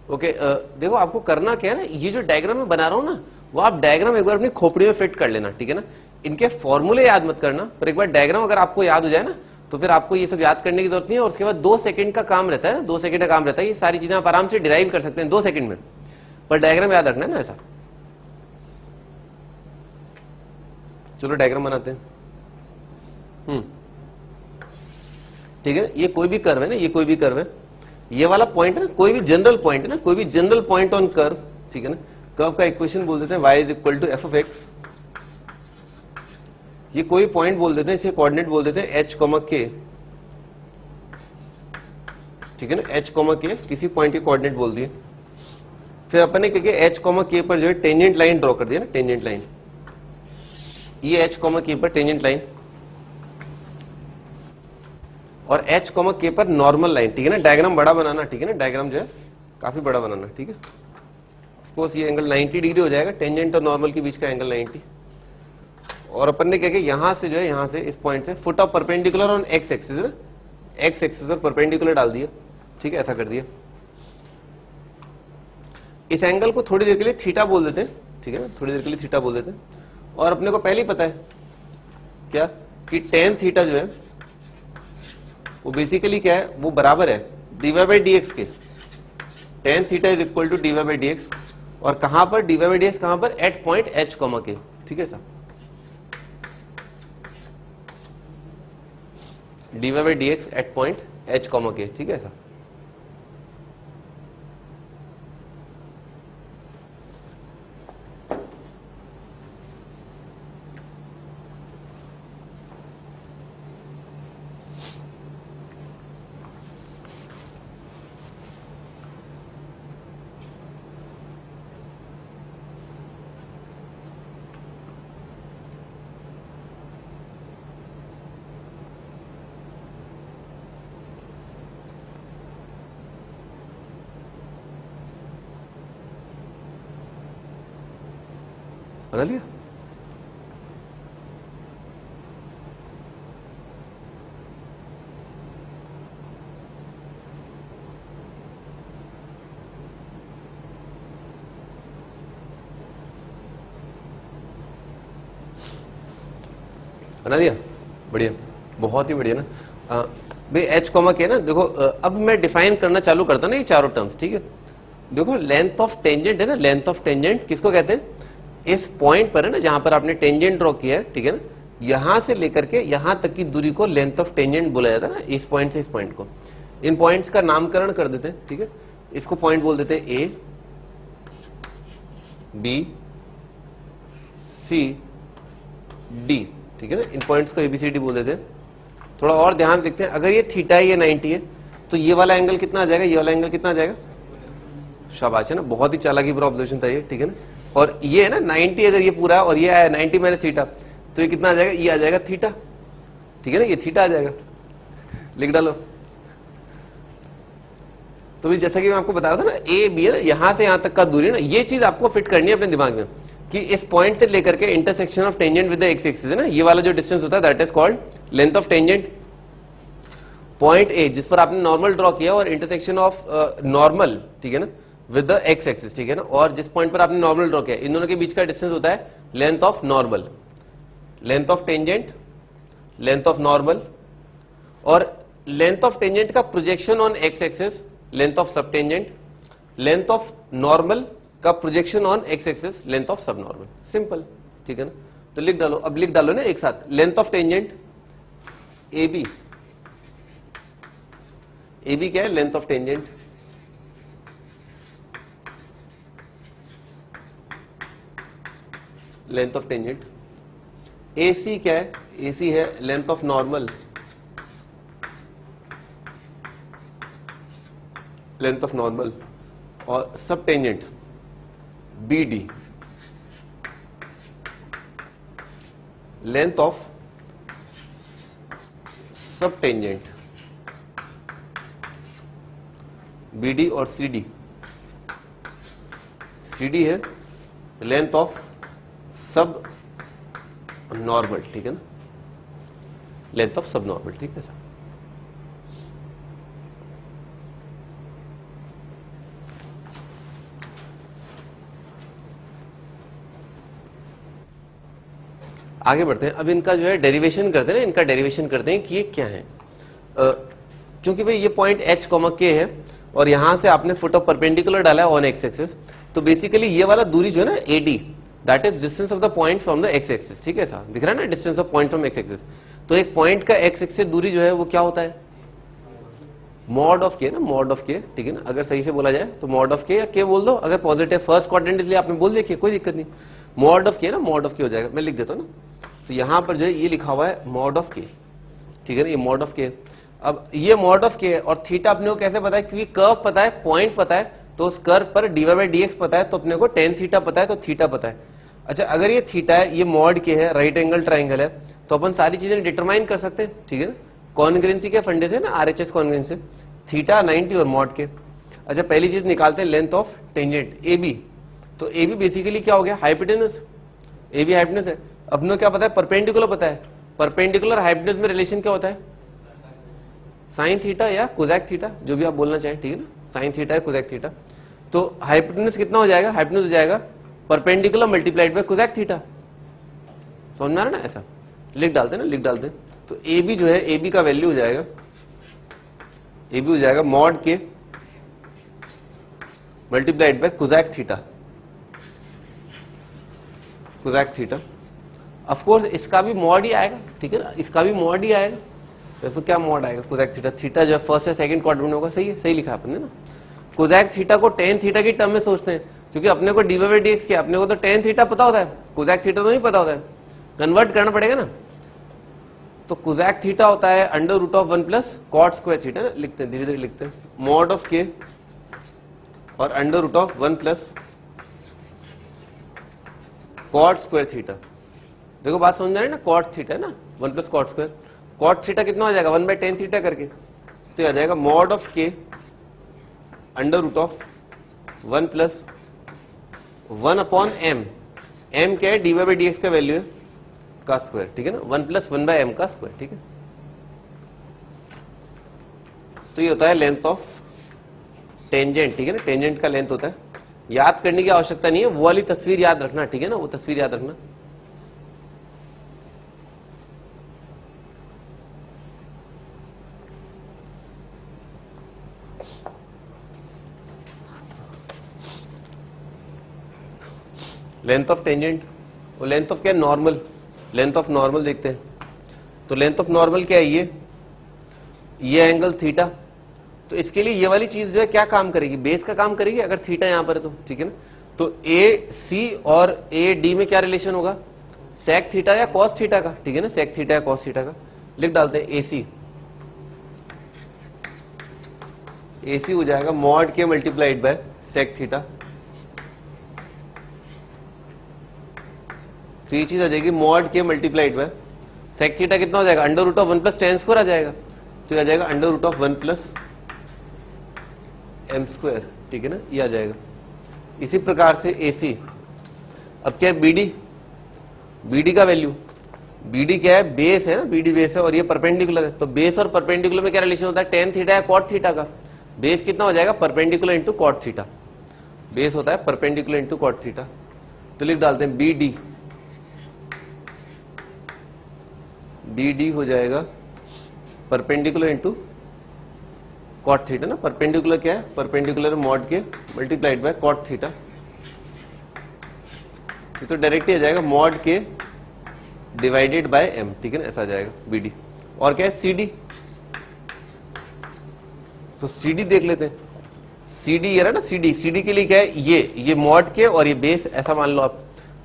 ओके देखो आपको करना क्या है ना, ये जो डायग्राम मैं बना रहा हूँ ना, वो आप डायग्राम एक बार अपनी खोपड़ी में फिट कर लेना, ठीक है ना। इनके फॉर्मूले याद मत करना, पर एक बार डायग्राम अगर आपको याद हो जाए ना, तो फिर आपको ये सब याद करने की जरूरत नहीं है। और उसके बाद 2 सेकंड का काम रहता है, 2 सेकंड का काम रहता है, ये सारी चीजें आप आराम से डिराइव कर सकते हैं 2 सेकंड में, पर डायग्राम याद रखना है ना ऐसा। चलो डायग्राम बनाते हैं। ठीक है, ये कोई भी कर्व है ना, ये कोई भी कर्व है, ये वाला पॉइंट है ना, कोई भी जनरल पॉइंट है ना, कोई भी जनरल पॉइंट ऑन कर्व, ठीक है ना। कर्व का इक्वेशन बोल देते हैं y = f of x। ये कोई पॉइंट बोल देते हैं, इसे कोऑर्डिनेट बोल देते हैं h, k, ठीक है ना। h, k किसी पॉइंट के कोऑर्डिनेट बोल दिए। फिर अपन ने क्या किया, h, k पर जो है टेंजेंट लाइन ड्रॉ कर दिया ना, टेंजेंट लाइन, ये h, k पर टेंजेंट लाइन, और h, k पर नॉर्मल लाइन, ठीक है ना। डायग्राम बड़ा बनाना, ठीक है ना, डायग्राम जो है काफी बड़ा बनाना, ठीक है। ऑफकोर्स ये एंगल 90 डिग्री हो जाएगा, टेंजेंट और नॉर्मल के बीच का एंगल 90। और अपन ने क्या किया, यहां से जो है, यहां से इस पॉइंट से foot of perpendicular on x axis, x axis पर परपेंडिकुलर डाल दिया, ठीक है, ऐसा कर दिया। इस एंगल को थोड़ी देर के लिए थीटा बोल देते हैं, ठीक है ना, थोड़ी देर के लिए थीटा बोल देते हैं। और अपने को पहले ही पता है क्या कि tan थीटा जो है वो बेसिकली क्या है, वो बराबर है dy/dx के। tan theta is equal to dy/dx, और कहां पर dy/dx, कहां पर, एट पॉइंट h, k, ठीक है साहब। dy/dx eight point h, k, ठीक है साहब। बना लिया। बना दिया, बढ़िया, बहुत ही बढ़िया ना। भाई h, k ना, देखो अब मैं डिफाइन करना चालू करता ना ये चारों टर्म्स, ठीक है। देखो लेंथ ऑफ टेंजेंट है ना, लेंथ ऑफ टेंजेंट किसको कहते हैं, इस पॉइंट पर है ना, जहां पर आपने टेंजेंट ड्रॉ किया है, ठीक है ना, यहां से लेकर के यहां तक की दूरी को लेंथ ऑफ टेंजेंट बोला जाता है ना, इस पॉइंट से इस पॉइंट को। इन पॉइंट्स का नामकरण कर देते हैं, ठीक है। इसको पॉइंट बोल देते हैं ए, बी, सी, डी, ठीक है ना। इन पॉइंट्स को एबीसीडी बोल देते हैं। थोड़ा और ध्यान देखते हैं, अगर ये थीटा है, ये 90 है, तो ये वाला एंगल कितना आ जाएगा, ये वाला एंगल कितना आ जाएगा। शाबाश है ना, बहुत ही चालाकी पर ऑब्जर्वेशन था ये, ठीक है ना। और ये है ना 90, अगर ये पूरा और ये आया 90 माइनस थीटा, तो ये कितना आ जाएगा, ये आ जाएगा थीटा, ठीक है ना, ये थीटा आ जाएगा, लिख डालो। तो भी जैसा कि मैं आपको बता रहा था ना, ए बी है ना, यहां से यहां तक का दूरी ना, ये चीज आपको फिट करनी है अपने दिमाग में कि इस पॉइंट से लेकर के intersection of tangent with the x axis है ना, ये वाला जो डिस्टेंस होता है that is called length of tangent. Point A जिस पर आपने नॉर्मल ड्रॉ किया और इंटरसेक्शन ऑफ नॉर्मल, ठीक है ना, विद द एक्स एक्सिस, ठीक है ना, और जिस पॉइंट पर आपने नॉर्मल ड्रॉ किया, इन दोनों के बीच का डिस्टेंस होता है length of normal, length of tangent, length of normal, और लेंथ ऑफ टेंजेंट का projection on x axis, length of सब टेंजेंट, लेंथ ऑफ नॉर्मल का projection on x axis length of सब नॉर्मल, सिंपल, ठीक है ना। तो लिख डालो, अब लिख डालो ना एक साथ, length of tangent A B, A B क्या है, length of tangent, length of tangent, A C क्या है, ए सी है length of normal, length of normal, और subtangent B D length of subtangent B D और सी डी, सी डी है लेंथ ऑफ सब नॉर्मल, ठीक है ना, लेंथ ऑफ सब नॉर्मल, ठीक है सर। आगे बढ़ते हैं, अब इनका जो है डेरिवेशन करते हैं ना, इनका डेरिवेशन करते हैं कि ये क्या है। क्योंकि भाई ये पॉइंट h, k है और यहां से आपने फुट ऑफ परपेंडिकुलर डाला है ऑन एक्स एक्सिस, तो बेसिकली ये वाला दूरी जो है ना AD, that is distance of the point from the x axis, ठीक है सर, दिख रहा है ना, distance of point from x axis. तो एक पॉइंट का एक्स एक्सिस से दूरी जो है वो क्या होता है, मॉड ऑफ के ना, मॉड ऑफ के, ठीक है ना, अगर सही से बोला जाए तो मॉड ऑफ के या के बोल दो, अगर पॉजिटिव फर्स्ट क्वाड्रेंट इसलिए आपने बोल दिया कोई दिक्कत नहीं, मॉड ऑफ के ना, मॉड ऑफ के हो जाएगा, मैं लिख देता हूँ ना। तो यहां पर जो है ये लिखा हुआ है मॉड ऑफ के, ठीक है ना, ये मॉड ऑफ के। अब ये मॉड ऑफ के और थीटा अपने को कैसे पता है, क्योंकि कर्व पता है, पॉइंट पता है, तो उस कर्व पर dy/dx पता है, तो अपने को tan थीटा पता है, तो थीटा पता है। अच्छा, अगर ये थीटा है, ये मॉड के है, राइट एंगल ट्राइंगल है, तो अपन सारी चीजें डिटरमाइन कर सकते हैं, ठीक है ना, कॉन्ग्रुएंसी के फंडे से ना, RHS कॉन्ग्रुएंसी, थीटा 90 और मॉड के। अच्छा, पहली चीज निकालते हैं लेंथ ऑफ टेंजेंट AB, तो AB बेसिकली क्या हो गया, हाइपोटेनस, AB हाइपोटेनस है। अपने को क्या पता है, परपेंडिकुलर पता है, परपेंडिकुलर हाइपोटेनस में रिलेशन क्या होता है, साइन थीटा या कोसेक थीटा, जो भी आप बोलना चाहें, ठीक है ना, साइन थीटा या कोसेक थीटा। तो हाइपोटेनस कितना हो जाएगा, हाइपोटेनस हो जाएगा perpendicular multiplied by cosec theta, समझ में आ रहा है ना, ऐसा लिख डालते ना, लिख डालते। तो AB जो है, AB का वैल्यू हो जाएगा, AB हो जाएगा मॉड के multiplied bye cosec theta, cosec theta. Of course इसका भी मॉड ही आएगा, ठीक है ना, इसका भी मॉड ही आएगा, वैसे क्या मॉड आएगा, कोसेक थीटा, थीटा जो फर्स्ट या सेकंड क्वाड्रेंट होगा, सही है, सही लिखा आपने ना। कोसेक थीटा को tan थीटा की टर्म में सोचते हैं, क्योंकि अपने को dy/dx किया, अपने को तो tan थीटा पता होता है, कोसेक थीटा तो नहीं पता होता है, कन्वर्ट करना पड़ेगा ना। तो कोसेक थीटा होता है √1 प्लस कॉट स्क्वायर थीटा ना, लिखते हैं धीरे धीरे लिखते हैं, मॉड ऑफ के और √1 प्लस कॉट स्क्वायर थीटा। देखो बात समझ में आ रही है ना, कॉट थीटा है ना, 1 plus cot square, cot theta कितना हो जाएगा 1/tan थीटा करके, तो ये आ जाएगा मॉड ऑफ के √1 प्लस 1/m, m क्या है, dy/dx का वैल्यू है का स्क्वायर, ठीक है ना, 1 प्लस 1/m का स्क्वायर, ठीक है। तो ये होता है लेंथ ऑफ टेंजेंट, ठीक है ना, टेंजेंट का लेंथ होता है, याद करने की आवश्यकता नहीं है, वो वाली तस्वीर याद रखना, ठीक है ना, वो तस्वीर याद रखना। लेंथ ऑफ टेंजेंट और लेंथ ऑफ क्या है, नॉर्मल, लेंथ ऑफ नॉर्मल देखते हैं। तो लेंथ ऑफ नॉर्मल क्या है, ये एंगल थीटा, तो इसके लिए ये वाली चीज जो है क्या काम करेगी, बेस का काम करेगी, अगर थीटा यहां पर है तो, ठीक है ना। तो AC और AD में क्या रिलेशन होगा, सेक थीटा या कॉस थीटा का, ठीक है ना, सेक थीटा या कॉस थीटा का, लिख डालते हैं AC हो जाएगा मॉड के मल्टीप्लाइड बाय सेक थीटा, तो ये चीज आ जाएगी मॉड के मल्टीप्लाइड बाय सेक थीटा, कितना हो जाएगा √1 प्लस tan स्क्वायर आ जाएगा, तो ये आ जाएगा √1 प्लस m स्क्वायर, ठीक है ना, ये आ जाएगा। इसी प्रकार से AC, अब क्या है BD का वैल्यू, BD क्या है, बेस है ना, BD बेस है और ये परपेंडिकुलर है, तो बेस और परपेंडिकुलर में क्या रिलेशन होता है, tan थीटा या कॉट थीटा का, बेस कितना हो जाएगा perpendicular into cot theta, base होता है परपेंडिकुलर इंटू कॉट थीटा, तो लिख डालते हैं BD हो जाएगा परपेंडिकुलर इंटू कॉट थीटा ना, परपेंडिकुलर क्या है, परपेंडिकुलर मॉड के मल्टीप्लाइड बाय कॉट थीटा, ये तो डायरेक्ट ही आ जाएगा मॉड के डिवाइडेड बाय एम, ठीक है ना, ऐसा आ जाएगा बी डी। और क्या है सी डी, तो सी डी देख लेते हैं। सी डी ये रहा ना, सी डी के लिए क्या है, ये मॉड के और ये बेस, ऐसा मान लो आप।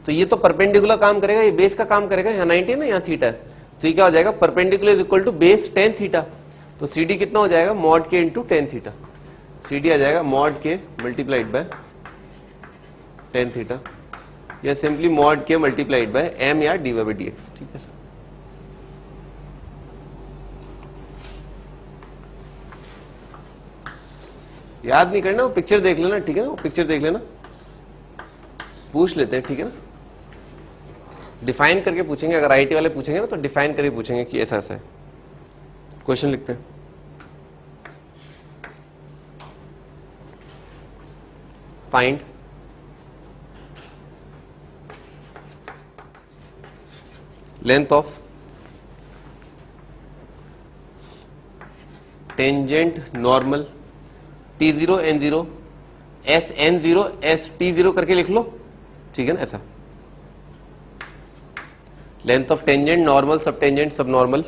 तो ये तो परपेंडिकुलर काम करेगा, ये बेस का काम करेगा। यहाँ 90 है ना, यहाँ थीटा है, तो ये क्या हो जाएगा, perpendicular is equal to base tan theta. तो सी डी कितना हो जाएगा, mod K into tan theta. C D आ जाएगा मॉड के मल्टीप्लाइड बाय टेन थीटा, या सिंपली मॉड के मल्टीप्लाइड बाय एम या D Y by D x, ठीक है सर। याद नहीं करना, वो पिक्चर देख लेना, ठीक है ना, वो पिक्चर देख लेना, पूछ लेते हैं, ठीक है ना। डिफाइन करके पूछेंगे, अगर आईटी वाले पूछेंगे ना तो डिफाइन करके पूछेंगे कि ऐसा ऐसा है। क्वेश्चन लिखते हैं, find length of tangent normal T0 N0 S N0 S T0 करके लिख लो, ठीक है ना, ऐसा। Length of tangent normal sub tangent sub normal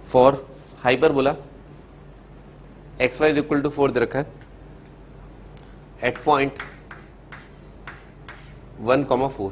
for hyperbola x y is equal to 4 दे रखा है एट पॉइंट 1,4।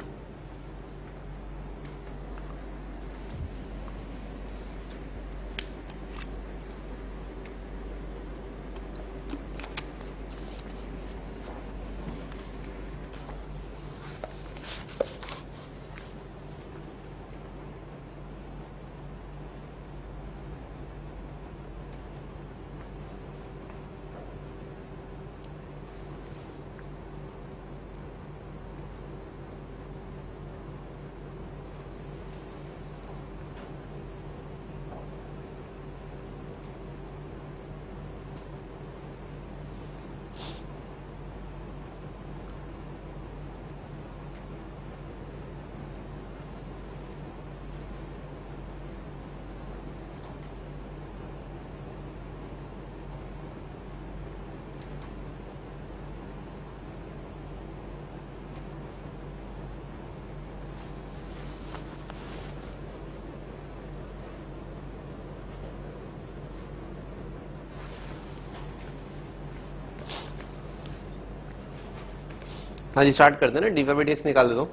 हाँ जी, स्टार्ट करते हैं ना, d Y by D x निकाल देता हूँ।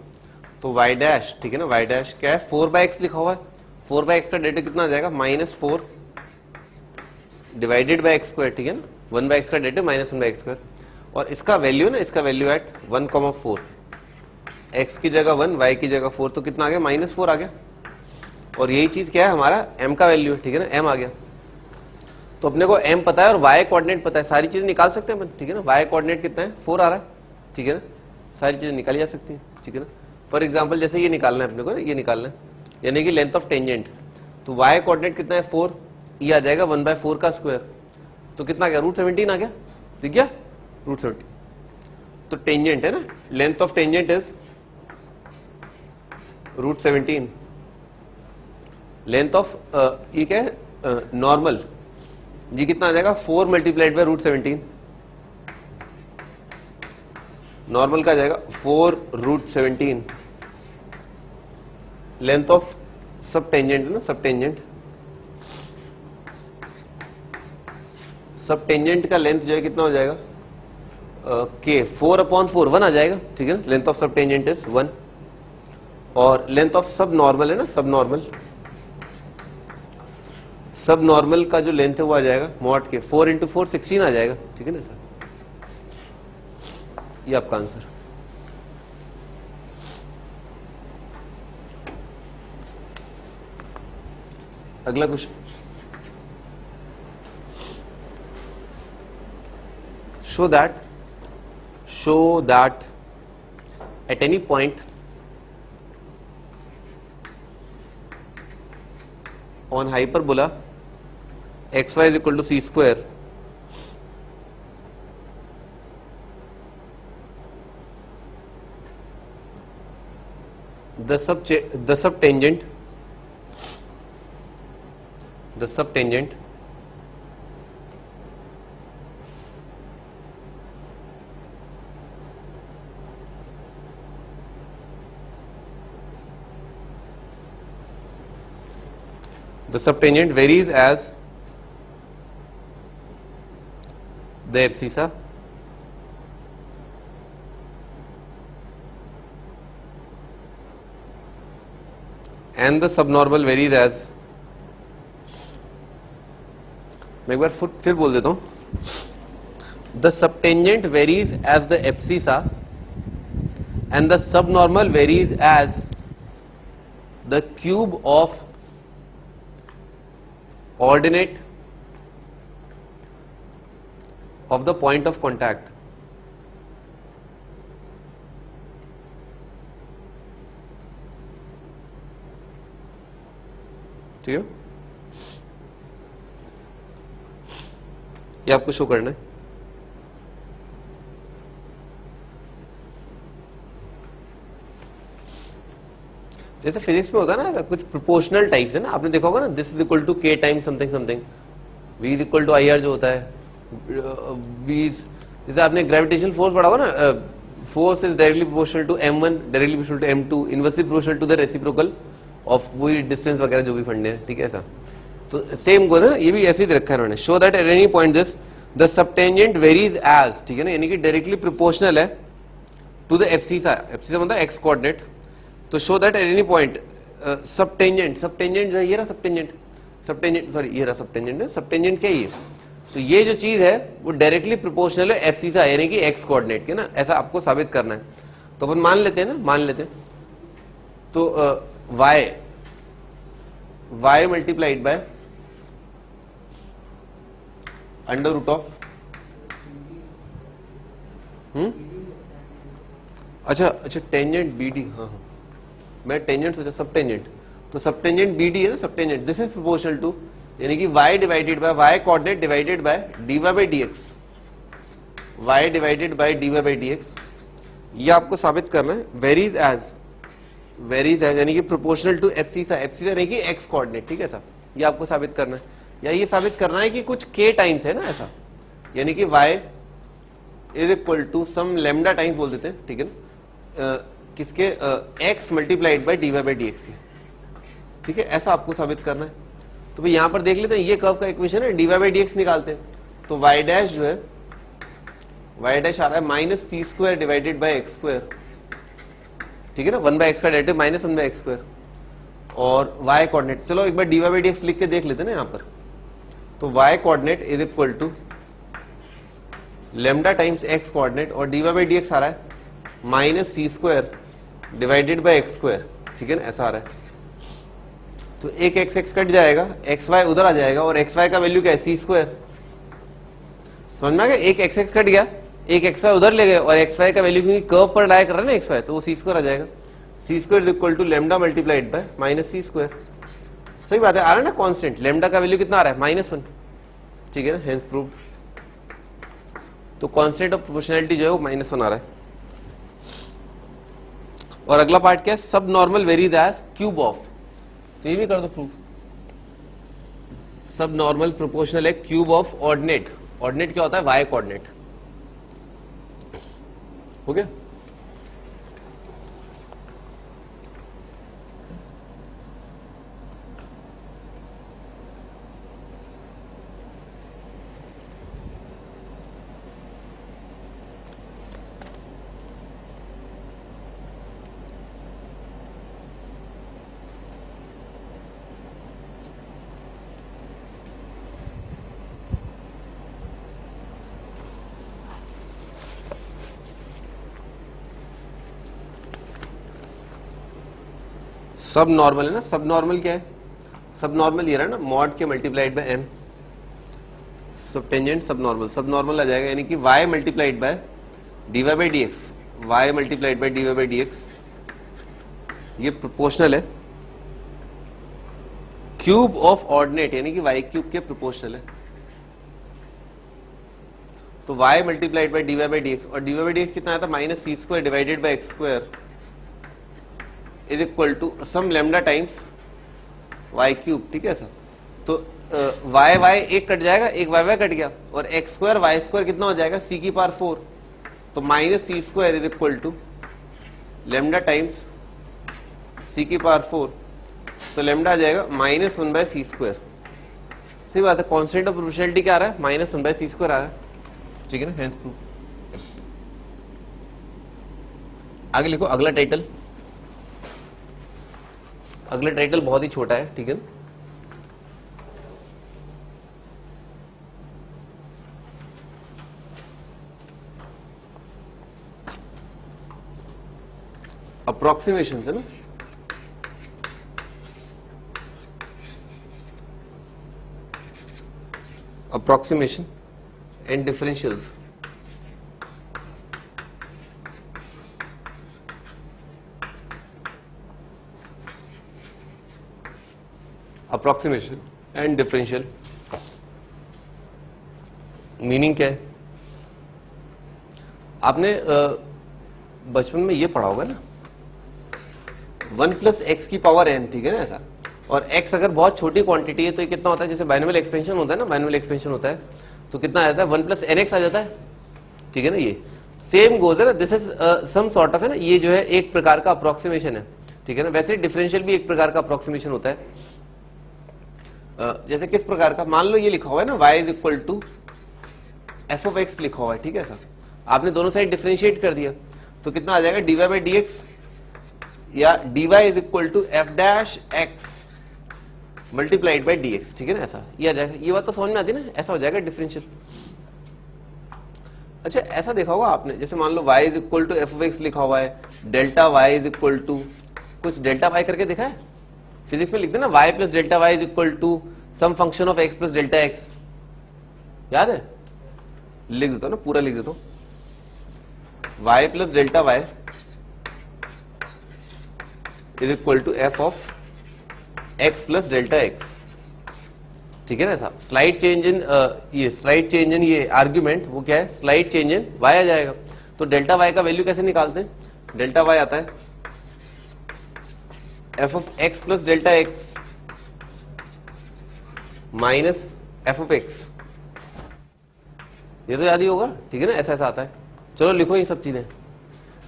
तो वाई डैश, ठीक है ना, वाई डैश क्या है, 4/x लिखा हुआ है। 4/x का डेरिवेटिव कितना आ जाएगा, -4 डिवाइडेड बाय एक्स स्क्वायर, ठीक है ना, 1/x का डेरिवेटिव -1/x स्क्वायर। और इसका वैल्यू ना, इसका वैल्यू एट 1,4, x की जगह 1 y की जगह 4, तो कितना आ गया, -4 आ गया। और यही चीज क्या है, हमारा m का वैल्यू है, ठीक है ना, m आ गया। तो अपने को m पता है और y कोऑर्डिनेट पता है, सारी चीजें निकाल सकते हैं अपन, ठीक है ना। y कोऑर्डिनेट कितना है, 4 आ रहा है, ठीक है ना, सारी चीजें निकाली जा सकती हैं, ठीक है ना। फॉर एग्जाम्पल जैसे ये निकालना है अपने को ना, ये निकालना है, यानी कि लेंथ ऑफ टेंजेंट। तो y कोऑर्डिनेट कितना है, 4, ये आ जाएगा 1/4 का स्क्वायर, तो कितना आ गया, √17 आ गया, ठीक है, √17। तो टेंजेंट है ना, length of tangent is √17। Length of ये क्या है, नॉर्मल, जी कितना आ जाएगा, 4 मल्टीप्लाइड बाय √17। नॉर्मल का आ जाएगा 4√17। लेंथ ऑफ सब टेंजेंट है ना, सब टेंजेंट, सब टेंजेंट का लेंथ जो है कितना हो जाएगा, के 4/4 1 आ जाएगा, ठीक है। लेंथ ऑफ सब टेंजेंट इज 1। और लेंथ ऑफ सब नॉर्मल है ना, सब नॉर्मल, सब नॉर्मल का जो लेंथ है वो आ जाएगा मॉड के 4 × 4 16 आ जाएगा, ठीक है ना सर। ये आपका आंसर। अगला question, show that at any point on hyperbola xy is equal to c square, the subtangent the subtangent varies as the abscissa and the subnormal varies as, मैं एक बार फिर बोल देता हूं, the subtangent varies as the abscissa and the subnormal varies as the cube of ordinate of the point of contact. ठीक है, ये आपको शो करना है। जैसे फिजिक्स में होता है ना, कुछ प्रोपोर्शनल टाइप्स है ना, आपने देखा होगा ना, this is equal to k time something something, v is equal to I R जो होता है, जैसे आपने ग्रेविटेशनल फोर्स पढ़ा होगा ना, force is directly proportional to m1, directly proportional to m2, inversely proportional to the reciprocal of वही डिस्टेंस वगैरह जो भी फंडे हैं, ठीक है ऐसा। तो सेम को ना, ये भी ऐसे ही रखा है उन्होंने, show that at any point this the subtangent varies as, ठीक है ना, यानी कि डायरेक्टली प्रोपोर्शनल है टू द एब्सिसा, एब्सिसा मतलब एक्स कोऑर्डिनेट, तो show that at any point subtangent, subtangent जो है ये रहा सबटेंजेंट, सबटेंजेंट सॉरी ये रहा सबटेंजेंट है, सबटेंजेंट क्या ये, तो ये जो चीज है वो डायरेक्टली प्रोपोर्शनल है एब्सिसा यानी कि एक्स कोऑर्डिनेट के ना, ऐसा आपको साबित करना है। तो अपन मान लेते हैं ना, मान लेते हैं तो y multiplied by under root of, अच्छा टेंजेंट बी डी, हाँ मैं टेंजेंट सोचा सब टेंजेंट, तो सब टेंजेंट बी डी है ना, sub tangent this is proportional to, यानी कि y divided by y coordinate divided by dy by dx, y divided by dy by dx, ये आपको साबित करना है। वेरीज एज यानी कि प्रोपोर्शनल टू एब्सिसा, एब्सिसा यानी कि एक्स कोऑर्डिनेट, ठीक है ऐसा, ये आपको साबित करना है, या ये साबित करना है कि कुछ k टाइम्स है ना ऐसा, यानी कि y is equal to some lambda times बोल देते हैं, ठीक है ना, किसके x multiplied by dy by dx के, ठीक है ऐसा आपको साबित करना है। तो भाई यहां पर देख लेते हैं, ये कर्व का इक्वेशन है, dy बाय dx निकालते हैं, तो y डैश जो है, y डैश आ रहा है minus C square divided by x square, ठीक है ना, 1/x का डेरिवेटिव माइनस 1/x स्क्वायर, और y कोऑर्डिनेट, चलो एक बार dy बाय dx लिख के देख लेते हैं ना यहाँ पर, तो y coordinate is equal to lambda times x coordinate, और dy बाय dx आ रहा है minus C square divided by x square, ठीक है ना ऐसा आ रहा है। तो एक x कट जाएगा, xy उधर आ जाएगा, और xy का वैल्यू क्या है, सी स्क्वायर, समझ में आ गया, एक x कट गया, एक xy उधर ले गए, और xy का वैल्यू क्योंकि कर्व पर लाई कर रहा है ना xy, तो वो सी स्क्वायर आ जाएगा, C square is equal to lambda multiplied by minus C square, सही बात है, आ रहा है ना कांस्टेंट, लैम्डा का वैल्यू कितना आ रहा है, -1, ठीक है ना, हेंस प्रूव्ड। तो कांस्टेंट ऑफ प्रोपोर्शनैलिटी जो है वो -1 आ रहा है। और अगला पार्ट क्या है, sub normal varies as cube of, तो ये भी कर दो प्रूफ, सब नॉर्मल प्रोपोर्शनल है क्यूब ऑफ ऑर्डिनेट, ऑर्डिनेट क्या होता है, वाई कोऑर्डिनेट, हो गया। सब नॉर्मल है ना, सब नॉर्मल क्या है, सब नॉर्मल ये रहा ना, मॉड के multiplied by m, sub tangent sub normal आ जाएगा, यानी कि y multiplied by dy by dx, y multiplied by dy by dx, ये प्रोपोर्शनल है क्यूब ऑफ ऑर्डिनेट, यानी कि y क्यूब के प्रोपोर्शनल है, तो y multiplied by dy by dx, और dy बाय dx कितना आता है, minus C square divided by x square is equal to some lambda times y cube, ठीक है सर। तो y एक कट जाएगा, एक y कट गया, और एक्स स्क्वायर वाई स्क्वायर कितना हो जाएगा, c की पावर 4, तो minus C square is equal to lambda times c की पावर 4 तो लेमडा आ जाएगा -1/c²। सही बात है, कांस्टेंट ऑफ प्रोपोर्शनैलिटी क्या आ रहा है, -1/c² आ रहा है, ठीक है ना, हेंस प्रूफ। आगे लिखो अगला टाइटल। अगला टाइटल बहुत ही छोटा है, ठीक है ना। अप्रोक्सीमेशन है ना, approximation and differentials. Approximation and differential meaning क्या है? आपने बचपन में ये पढ़ा होगा ना, 1 + x की पावर n, ठीक है ना ऐसा। और x अगर बहुत छोटी क्वांटिटी है तो ये कितना होता है, जैसे बाइनोमियल एक्सपेंशन होता है ना, बाइनोमियल एक्सपेंशन होता है तो कितना आ जाता है, 1 + nx आ जाता है, ठीक है ना। ये सेम गोज है ना, this is some sort of है ना, ये जो है एक प्रकार का अप्रोक्सीमेशन है, ठीक है ना। वैसे डिफरेंशियल भी एक प्रकार का अप्रोक्सीमेशन होता है। जैसे किस प्रकार का, मान लो ये लिखा हुआ है ना, y = f(x) लिखा हुआ है, ठीक है ऐसा। आपने दोनों साइड डिफरेंशिएट कर दिया तो कितना आ जाएगा, dy/dx या dy = f'(x) × dx, ठीक है ना ऐसा, ये आ जाएगा। ये बात तो समझ में आती है ना, ऐसा हो जाएगा डिफरेंशियल। अच्छा ऐसा देखा होगा आपने, जैसे मान लो y = f(x) लिखा हुआ है, डेल्टा y = कुछ डेल्टा y करके देखा है फिजिक्स में, लिखते ना y + delta y = some function of x + delta x, याद है? लिख देता हूं ना, पूरा लिख देता हूं, y + delta y = f of x + delta x, ठीक है ना ऐसा। स्लाइड चेंज इन ये स्लाइड चेंज इन ये आर्ग्यूमेंट, वो क्या है, स्लाइड चेंज इन y आ जाएगा। तो डेल्टा y का वैल्यू कैसे निकालते हैं, डेल्टा y आता है f of x + delta x minus f of x, ये तो याद ही होगा, ठीक है ना, ऐसा ऐसा आता है। चलो लिखो ये सब चीजें।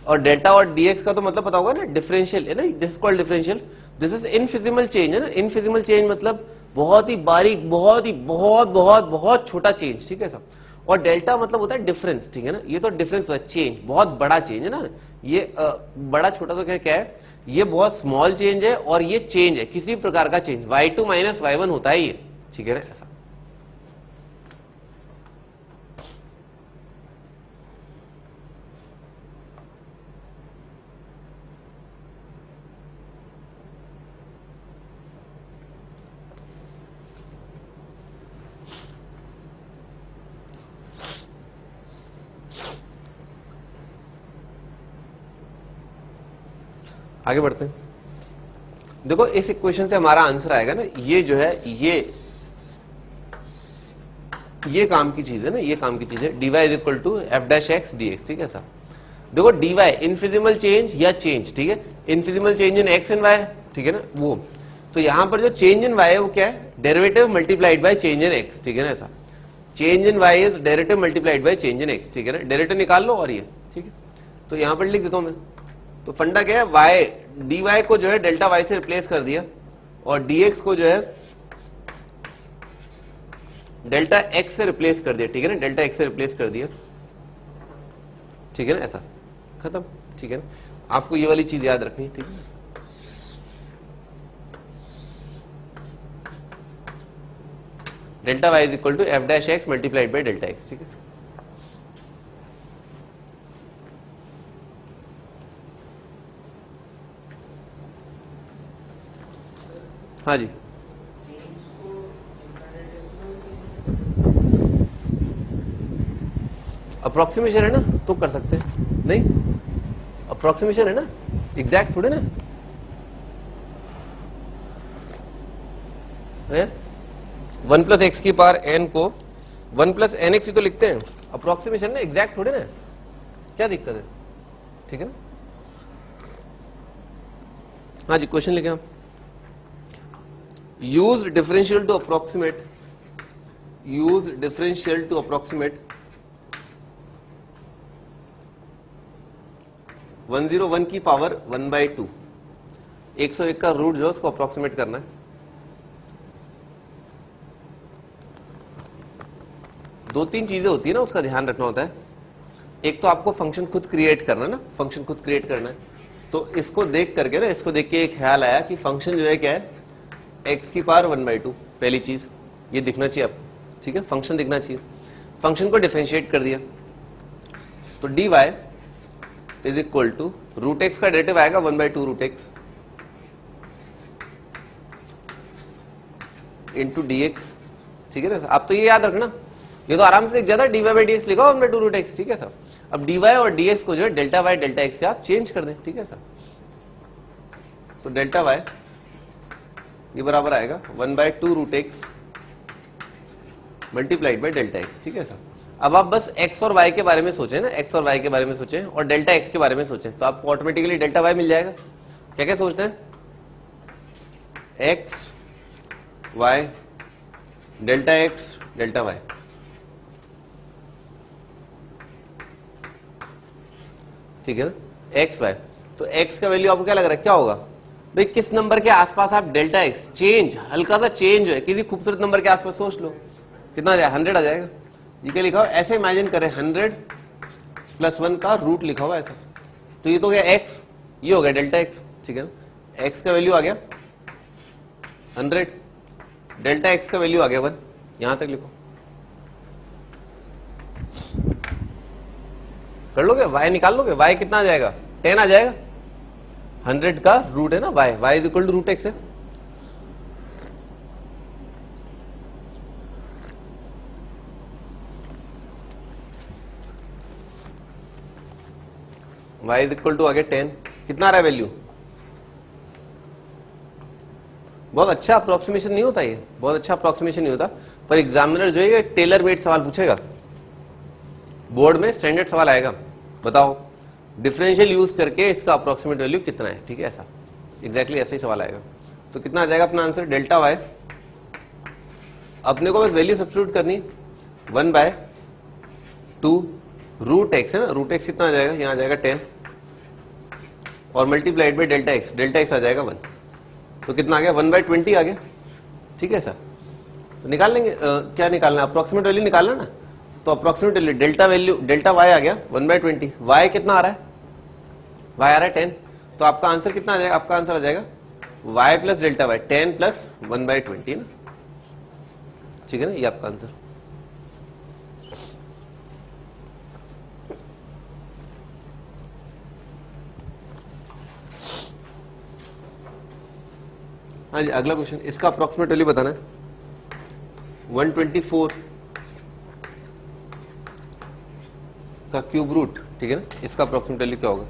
और डेल्टा और dx का तो मतलब पता होगा ना, डिफरेंशियल है ना, this is called differential. This is infeasible change है ना, इनफिजिबल चेंज मतलब बहुत ही बारीक, बहुत ही बहुत बहुत बहुत छोटा चेंज, ठीक है सब। और डेल्टा मतलब होता है डिफरेंस, ठीक है ना, ये तो डिफरेंस हुआ, चेंज बहुत बड़ा चेंज है ना। ये बड़ा छोटा तो क्या है, ये बहुत स्मॉल चेंज है और ये चेंज है किसी प्रकार का चेंज, y2 - y1 होता है ये, ठीक है ना ऐसा। आगे बढ़ते हैं। देखो इस इक्वेशन से हमारा आंसर आएगा ना, ये जो है ये काम की चीज है ना, ये काम की चीज है, dy = f'(x) dx, ठीक है सर। देखो dy इनफिजिबल चेंज या चेंज, ठीक है, infeasible change in x and y, ठीक है ना वो। तो यहां पर जो चेंज इन y है वो क्या है, derivative multiplied by change in x, ठीक है ना ऐसा। Change in y is derivative multiplied by change in x, ठीक है ना, डेरिवेटिव निकाल लो और ये, ठीक है। तो यहां पर लिख देता हूं मैं, तो फंडा क्या है, y dy को जो है डेल्टा y से रिप्लेस कर दिया और dx को जो है डेल्टा x से रिप्लेस कर दिया, ठीक है ना, डेल्टा x से रिप्लेस कर दिया, ठीक है ना ऐसा, खत्म, ठीक है ना। आपको ये वाली चीज याद रखनी है, ठीक है। Delta y = f'(x) × delta x, ठीक है। हाँ जी, अप्रोक्सीमेशन है ना, तो कर सकते हैं, नहीं अप्रोक्सीमेशन है ना, एग्जैक्ट थोड़े ना है। 1 + x की पावर n को 1 + nx ही तो लिखते हैं, अप्रोक्सीमेशन ना, एग्जैक्ट थोड़े ना, क्या दिक्कत है, ठीक है ना। हाँ जी, क्वेश्चन लिखे हम, use differential to approximate 101 की पावर 1/2 101 का रूट जो है उसको अप्रोक्सीमेट करना है। दो तीन चीजें होती है ना, उसका ध्यान रखना होता है। एक तो आपको फंक्शन खुद क्रिएट करना है ना, फंक्शन खुद क्रिएट करना है। तो इसको देख करके ना, इसको देख के एक ख्याल आया कि फंक्शन जो है क्या है, x की पावर 1/2। पहली चीज ये दिखना चाहिए आप, ठीक है, फंक्शन दिखना चाहिए। फंक्शन को डिफरेंशिएट कर दिया तो dy is equal to root x का डेरिवेटिव आएगा 1/2 root x into d x, ठीक है ना। आप तो ये याद रखना, ये तो आराम से ज्यादा dy बाई डी एक्स लिखा 1/2 रूट एक्स, ठीक है सर। अब dy और dx को जो है डेल्टा y डेल्टा x से आप चेंज कर दें, ठीक है सर। तो डेल्टा y ये बराबर आएगा 1/2 root x multiplied by delta x, ठीक है सर। अब आप बस x और y के बारे में सोचें ना, x और y के बारे में सोचें और डेल्टा x के बारे में सोचें, तो आपको ऑटोमेटिकली डेल्टा y मिल जाएगा। क्या क्या सोचना है, x y delta x delta y, ठीक है ना, एक्स वाई। तो एक्स का वैल्यू आपको क्या लग रहा है, क्या होगा भाई, किस नंबर के आसपास आप डेल्टा एक्स चेंज, हल्का सा चेंज है किसी खूबसूरत नंबर के आसपास, सोच लो कितना आ जाएगा, 100 आ जाएगा। ये क्या लिखा हुआ, ऐसे इमेजिन करें 100 + 1 का रूट लिखा हुआ ऐसा, तो ये तो गया एक्स, ये हो गया डेल्टा एक्स, ठीक है ना। एक्स का वैल्यू आ गया 100, डेल्टा एक्स का वैल्यू आ गया 1, यहां तक लिखो, कर लोगे, y निकाल लोगे, y कितना आ जाएगा, 10 आ जाएगा। 100 का रूट है ना y, y is equal to root x है। y इज इक्वल टू आ गया 10, कितना आ रहा है वैल्यू, बहुत अच्छा अप्रोक्सीमेशन नहीं होता, ये बहुत अच्छा अप्रोक्सीमेशन नहीं होता, पर एग्जामिनर जो है ये टेलर मेड सवाल पूछेगा, बोर्ड में स्टैंडर्ड सवाल आएगा, बताओ डिफरेंशियल यूज करके इसका अप्रोक्सीमेट वैल्यू कितना है, ठीक है, ऐसा एग्जैक्टली ऐसा ही सवाल आएगा। तो कितना आ जाएगा अपना आंसर, डेल्टा y, अपने को बस वैल्यू सब्स्टिट्यूट करनी, 1/2 रूट एक्स है ना, रूट एक्स कितना आ जाएगा, यहां आ जाएगा 10 और multiplied by delta X, delta X आ जाएगा 1, तो कितना आ गया 1/20 आ गया, ठीक है सर। तो निकाल लेंगे क्या निकालना, अप्रोक्सीमेट वैल्यू निकालना ना, तो approximate value delta value delta y आ गया 1/20, y कितना आ रहा है, y आ रहा है 10, तो आपका आंसर कितना आ जाएगा, आपका आंसर आ जाएगा y प्लस डेल्टा y, 10 + 1/20 ना, ठीक है ना, ये आपका आंसर। हाँ जी, अगला क्वेश्चन, इसका अप्रोक्सीमेट वैल्यू बताना है, 124 का क्यूब रूट, ठीक है ना, इसका अप्रोक्सीमेट वैल्यू क्या होगा।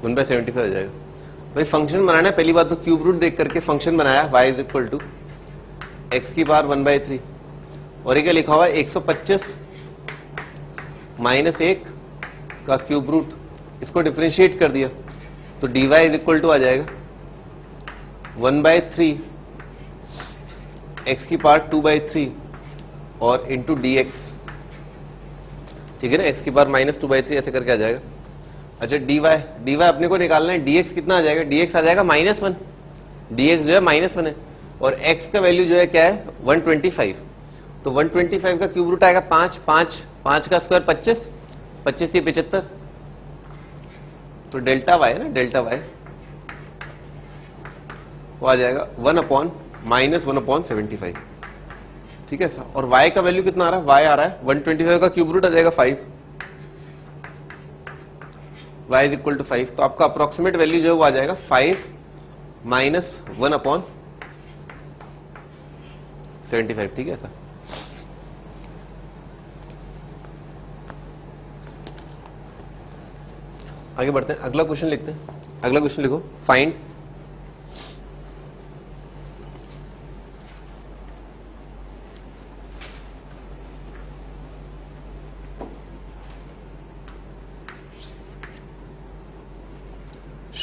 वन बाई 75 आ जाएगा। भाई फंक्शन बनाना है, पहली बात तो क्यूब रूट देख करके फंक्शन बनाया, y is equal to x की पावर 1/3 और ये क्या लिखा हुआ है 125 - 1 का क्यूब रूट, इसको डिफरेंशिएट कर दिया तो dy इज इक्वल टू आ जाएगा 1/3 एक्स की पावर 2/3 और इंटू dx, ठीक है ना, एक्स की पावर -2/3 ऐसे करके आ जाएगा। अच्छा dy अपने को निकालना है, dx कितना आ जाएगा, dx आ जाएगा -1, dx जो है -1 है और x का वैल्यू जो है क्या है 125, तो 125 का क्यूब रूट आएगा 5, 5 का स्क्वायर 25, 25 से 75, तो डेल्टा वाई ना, डेल्टा वाई वो आ जाएगा 1/-1/75, ठीक है सर। और y का वैल्यू कितना आ रहा है, y आ रहा है 125 का क्यूब रूट आ जाएगा 5, y इज इक्वल टू 5, तो आपका अप्रोक्सीमेट वैल्यू जो है वो आ जाएगा 5 - 1/75, ठीक है सर। आगे बढ़ते हैं, अगला क्वेश्चन लिखते हैं। अगला क्वेश्चन लिखो, find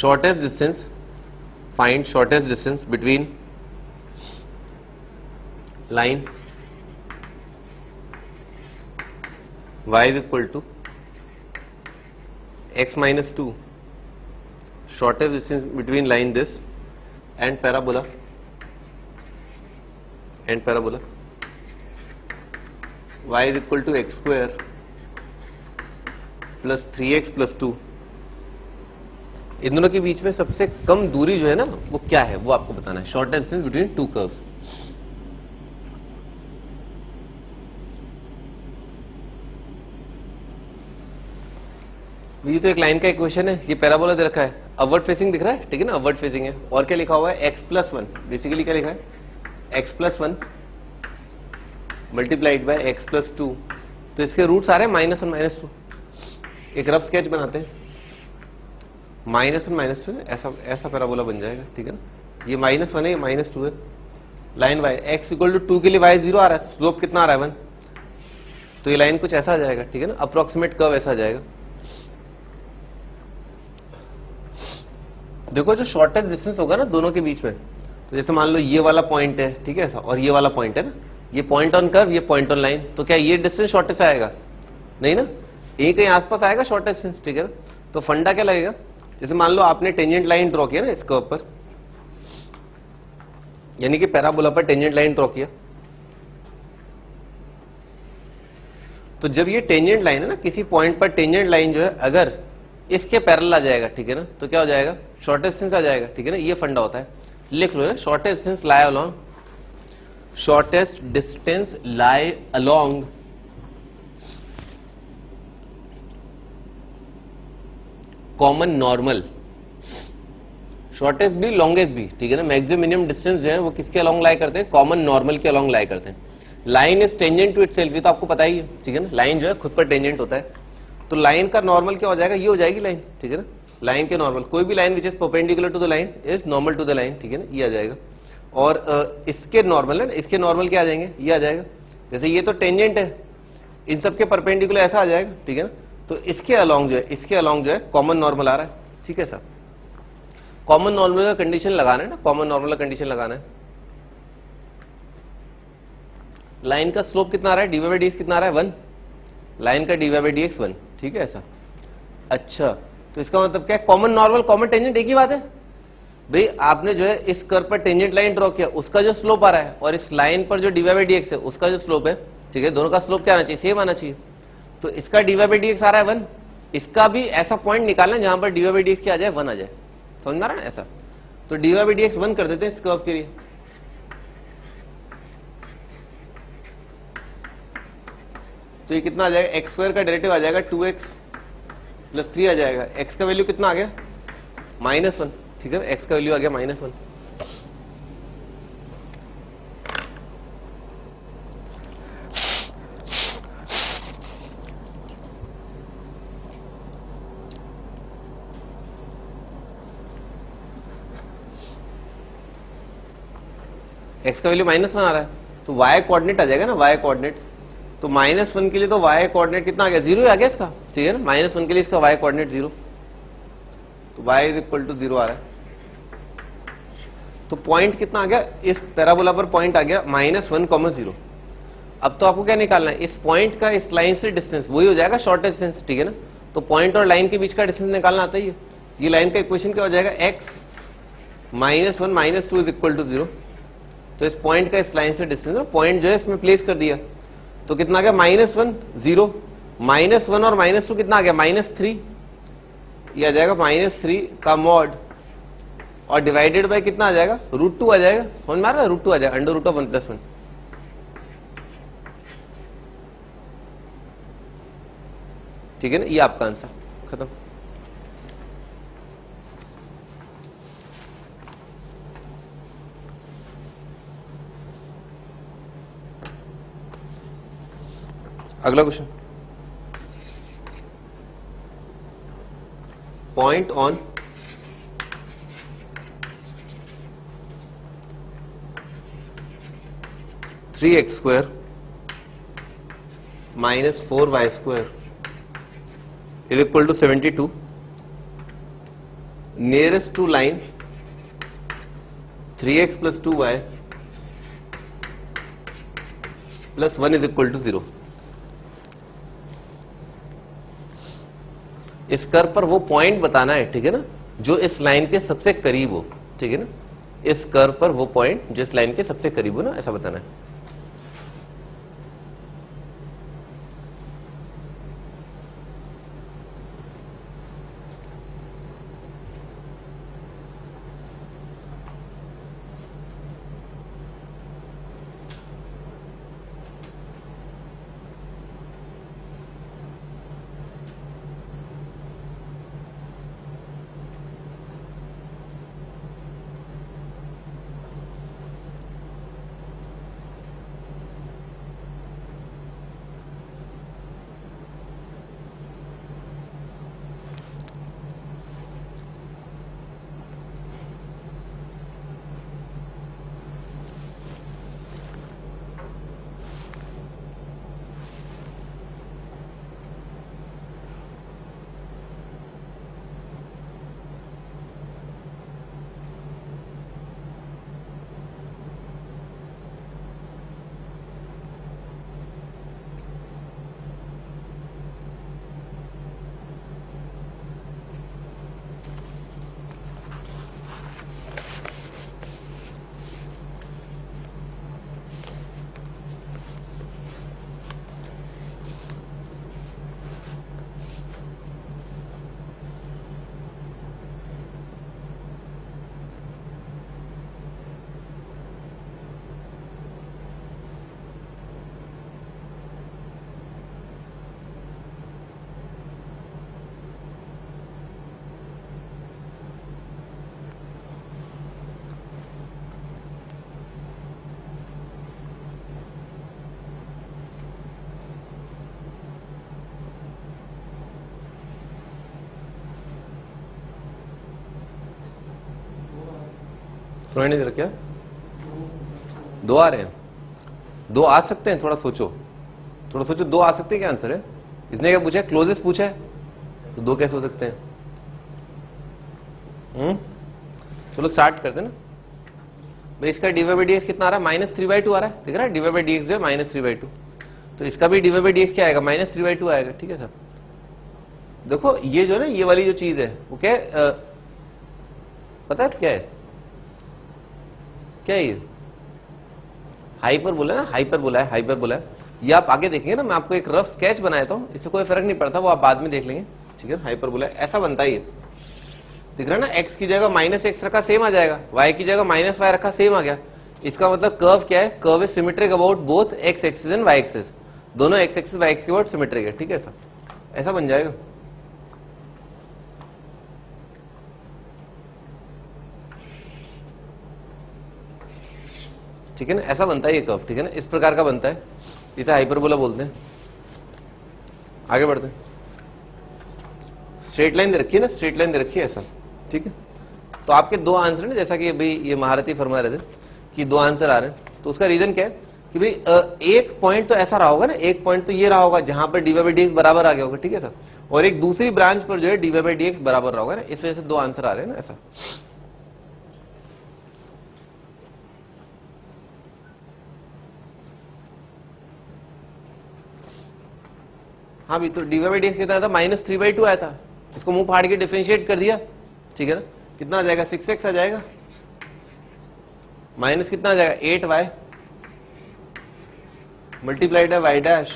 shortest distance, find shortest distance between line y is equal to x minus 2, shortest distance between line this and parabola y is equal to x square plus 3x plus 2। इन दोनों के बीच में सबसे कम दूरी जो है ना वो क्या है, वो आपको बताना है। Shortest distance between two curves. ये तो एक लाइन का इक्वेशन है, ये पैराबोला दे रखा है, अपवर्ड फेसिंग दिख रहा है, ठीक है ना, अपवर्ड फेसिंग है। और क्या लिखा हुआ है, x+1, बेसिकली क्या लिखा है, x+1 मल्टीप्लाइड बाय x+2, तो इसके रूट्स आ रहे हैं -1 -2। एक रफ स्केच बनाते हैं, -1 -2 ऐसा पैराबोला बन जाएगा, ठीक है ना। ये -1 है, ये -2 है। Line y x equal to 2 के लिए y 0 आ रहा है, स्लोप कितना आ रहा है 1, तो ये लाइन कुछ ऐसा आ जाएगा, ठीक है ना, अप्रोक्सीमेट कर्व ऐसा आ जाएगा। देखो जो शॉर्टेस्ट डिस्टेंस होगा ना दोनों के बीच में, तो जैसे मान लो ये वाला पॉइंट है, ठीक है ऐसा, और ये वाला पॉइंट है ना, ये पॉइंट ऑन कर्व, ये पॉइंट ऑन लाइन, तो क्या ये डिस्टेंस शॉर्टेस्ट आएगा, नहीं ना, एक कहीं आसपास आएगा शॉर्टेस्ट डिस्टेंस, ठीक है ना। तो फंडा क्या लगेगा, जैसे मान लो आपने टेंजेंट लाइन ड्रॉ किया ना इस कर्व पर, यानी कि पैराबोला पर टेंजेंट लाइन ड्रॉ किया, तो जब ये टेंजेंट लाइन है ना, किसी पॉइंट पर टेंजेंट लाइन जो है अगर इसके पैरेलल आ जाएगा, ठीक है ना, तो क्या हो जाएगा, शॉर्टेस्ट डिस्टेंस आ जाएगा, ठीक है ना। ये फंडा होता है, लिख लो ना, शॉर्टेस्ट डिस्टेंस लाई अलोंग, शॉर्टेस्ट डिस्टेंस लाई अलोंग कॉमन नॉर्मल, शॉर्टेस्ट भी लॉन्गेस्ट भी, ठीक है ना। मैक्सिमम मिनिमम डिस्टेंस जो है वो किसके अलोंग लाई करते हैं, कॉमन नॉर्मल के अलोंग लाई करते हैं। Line is tangent to itself, ये तो आपको पता ही है, ठीक है ना, लाइन जो है खुद पर टेंजेंट होता है, तो लाइन का नॉर्मल क्या हो जाएगा, ये हो जाएगी लाइन, ठीक है ना। लाइन के नॉर्मल, कोई भी line which is perpendicular to the line is normal to the line, ठीक है ना, ये आ जाएगा। और इसके नॉर्मल है ना, इसके नॉर्मल क्या आ जाएंगे, ये आ जाएगा। जैसे ये तो टेंजेंट है, इन सब के परपेंडिकुलर ऐसा आ जाएगा, ठीक है ना। तो इसके अलोंग जो है, इसके अलोंग जो है कॉमन नॉर्मल आ रहा है, ठीक है सर। कॉमन नॉर्मल का कंडीशन लगाना है ना, कॉमन नॉर्मल का कंडीशन लगाना है। लाइन का स्लोप कितना आ रहा है, dy/dx कितना आ रहा है 1, लाइन का dy/dx 1, ठीक है ऐसा। अच्छा, तो इसका मतलब क्या है, कॉमन नॉर्मल कॉमन टेंजेंट एक ही बात है भाई। आपने जो है इस कर्व पर टेंजेंट लाइन ड्रॉ किया, उसका जो स्लोप आ रहा है, और इस लाइन पर जो dy/dx है उसका जो स्लोप है, ठीक है, दोनों का स्लोप क्या आना चाहिए, सेम आना चाहिए। तो इसका dy/dx आ रहा है 1, इसका भी ऐसा पॉइंट निकालना जहां पर dy/dx क्या आ जाए 1 आ जाए, समझ में आ रहा है ना ऐसा। तो dy/dx 1 कर देते हैं इस कर्व के लिए, तो ये कितना आ जाएगा, एक्स स्क्वायर का डेरिवेटिव आ जाएगा 2x + 3 आ जाएगा। x का वैल्यू कितना आ गया, -1, ठीक है ना, x का वैल्यू आ गया -1। x का वैल्यू -1 आ रहा है, तो y कोऑर्डिनेट आ जाएगा ना, y कोऑर्डिनेट, तो -1 के लिए तो y कोऑर्डिनेट कितना आ गया, 0 आ गया इसका, ठीक है ना। -1 के लिए इसका y कोऑर्डिनेट 0, तो y इज इक्वल टू 0 आ रहा है। तो पॉइंट कितना आ गया, इस पैराबोला पर पॉइंट आ गया -1, 0। अब तो आपको क्या निकालना है, इस पॉइंट का इस लाइन से डिस्टेंस, वही हो जाएगा शॉर्टेस्ट डिस्टेंस, ठीक है ना। तो पॉइंट और लाइन के बीच का डिस्टेंस निकालना आता ही है। ये लाइन का इक्वेशन क्या हो जाएगा, x -1 - 2 इज इक्वल टू 0, तो इस पॉइंट का इस लाइन से डिस्टेंस, पॉइंट जो है इसमें प्लेस कर दिया, तो कितना आ गया -1 0, -1 और -2 कितना आ गया -3, ये आ जाएगा -3 का मॉड और डिवाइडेड बाय कितना आ जाएगा √2 आ जाएगा, समझ में आ रहा है, √2 आ जाएगा, √1 + 1। ठीक है ना, ये आपका आंसर खत्म। अगला question, point on (3x² - 4y² = 72 nearest to line 3x + 2y + 1 = 0। इस कर्व पर वो पॉइंट बताना है, ठीक है ना, जो इस लाइन के सबसे करीब हो, ठीक है ना, इस कर्व पर वो पॉइंट जो इस लाइन के सबसे करीब हो ना, ऐसा बताना है। सुनाई नहीं दे रहा क्या? 2 आ रहे हैं, 2 आ सकते हैं, थोड़ा सोचो, थोड़ा सोचो, 2 आ सकते हैं, क्या आंसर है? इसने क्या पूछा है? क्लोजेस्ट पूछा है, तो 2 कैसे हो सकते हैं? चलो स्टार्ट करते हैं ना भाई। इसका dy/dx कितना आ रहा है? -3/2 आ रहा है, दिख रहा है, dy/dx जो है -3/2, तो इसका भी dy/dx क्या आएगा? -3/2 आएगा, ठीक है सर। देखो ये जो है ना, ये वाली जो चीज है वो क्या है, पता है क्या है? क्या है ये? हाइपरबोला ना, हाइपरबोला है, हाइपरबोला है। ये आप आगे देखेंगे ना, मैं आपको एक रफ स्केच बनाया था, इससे कोई फर्क नहीं पड़ता, वो आप बाद में देख लेंगे, ठीक है। हाइपरबोला ऐसा बनता है, ये दिख रहा है ना, x की जगह -x रखा, सेम आ जाएगा, y की जगह -y रखा, सेम आ गया। इसका मतलब कर्व क्या है? Curve is symmetric about both x axis and y axis, दोनों x एक्सिस y एक्सिस के अबाउट सिमेट्रिक है, ठीक है। ऐसा बन जाएगा। ठीक है ना, ऐसा बनता है ये कर्व, ठीक है ना, इस प्रकार का बनता है, इसे हाइपरबोला बोलते हैं। आगे बढ़ते हैं। स्ट्रेट लाइन दे रखी है ना, स्ट्रेट लाइन दे रखी है ऐसा, ठीक है। तो आपके 2 आंसर है, जैसा कि भाई ये महारथी फरमा रहे थे कि 2 आंसर आ रहे हैं, तो उसका रीजन क्या है कि भाई एक पॉइंट तो ऐसा रहा होगा ना, एक पॉइंट तो ये रहा होगा जहां पर dy/dx बराबर आ गया होगा, ठीक है सर, और एक दूसरी ब्रांच पर जो है dy/dx बराबर रहा होगा ना, इस वजह से 2 आंसर आ रहे हैं ना, ऐसा। हाँ भी, तो dy/dx कितना था? -3/2 आया था, इसको मुंह फाड़ के डिफरेंशिएट कर दिया, ठीक है ना, कितना आ जाएगा? 6x आ जाएगा, माइनस कितना आ जाएगा 8y मल्टीप्लाइड है y dash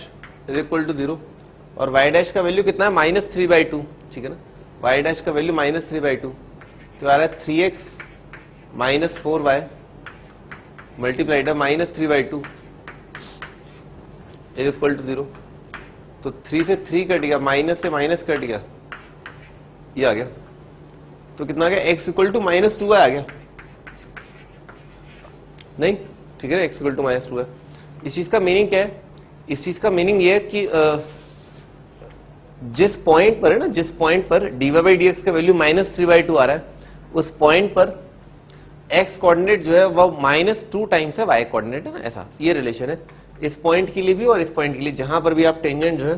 is equal to 0 और y डैश का वैल्यू कितना है -3/2, ठीक है ना, y डैश का वैल्यू -3/2 तो आ रहा है 3x माइनस 4y मल्टीप्लाइड है -3/2 इज इक्वल टू 0। तो 3 से 3 कट गया, माइनस से माइनस कट गया, ये आ गया। तो कितना आ गया x इक्वल टू -2y आ गया, नहीं ठीक है ना, x इक्वल टू -2y। इस चीज का मीनिंग क्या है? इस चीज का मीनिंग ये है कि जिस पॉइंट पर है ना, जिस पॉइंट पर dy/dx का वैल्यू -3/2 आ रहा है, उस पॉइंट पर x कोऑर्डिनेट जो है वो -2 टाइम्स है y कोऑर्डिनेट, है ना, ऐसा ये रिलेशन है इस पॉइंट के लिए भी और इस पॉइंट के लिए, जहां पर भी आप टेंजेंट जो है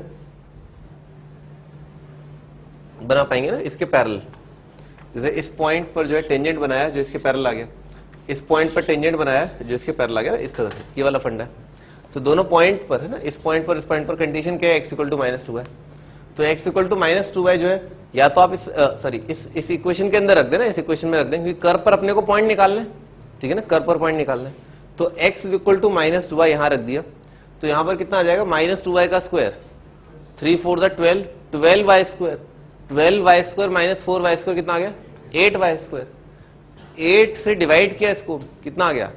बना पाएंगे ना इसके पैरेलल। जैसे इस पॉइंट पर जो है टेंजेंट बनाया जो इसके पैरेलल आ गया, इस पॉइंट पर टेंजेंट बनाया जो इसके पैरेलल आ गया ना, इस तरह से, ये वाला फंडा है। तो दोनों पॉइंट पर है ना, इस पॉइंट पर इस पॉइंट पर कंडीशन क्या है, x इक्वल टू -2y। तो x इक्वल टू -2y जो है, या तो आप इस इक्वेशन के अंदर रख देना, इस इक्वेशन में रख दें, क्योंकि कर्व पर अपने को पॉइंट निकालना है, ठीक है ना, कर्व पर पॉइंट निकालना है। तो x इक्वल टू -2y यहां रख दिया, तो यहां पर कितना आ जाएगा -2y का square, 3 4 12 12y square, 12y square minus 4y square कितना आ गया 8y स्क्वायर। 8 से डिवाइड किया इसको, कितना आ गया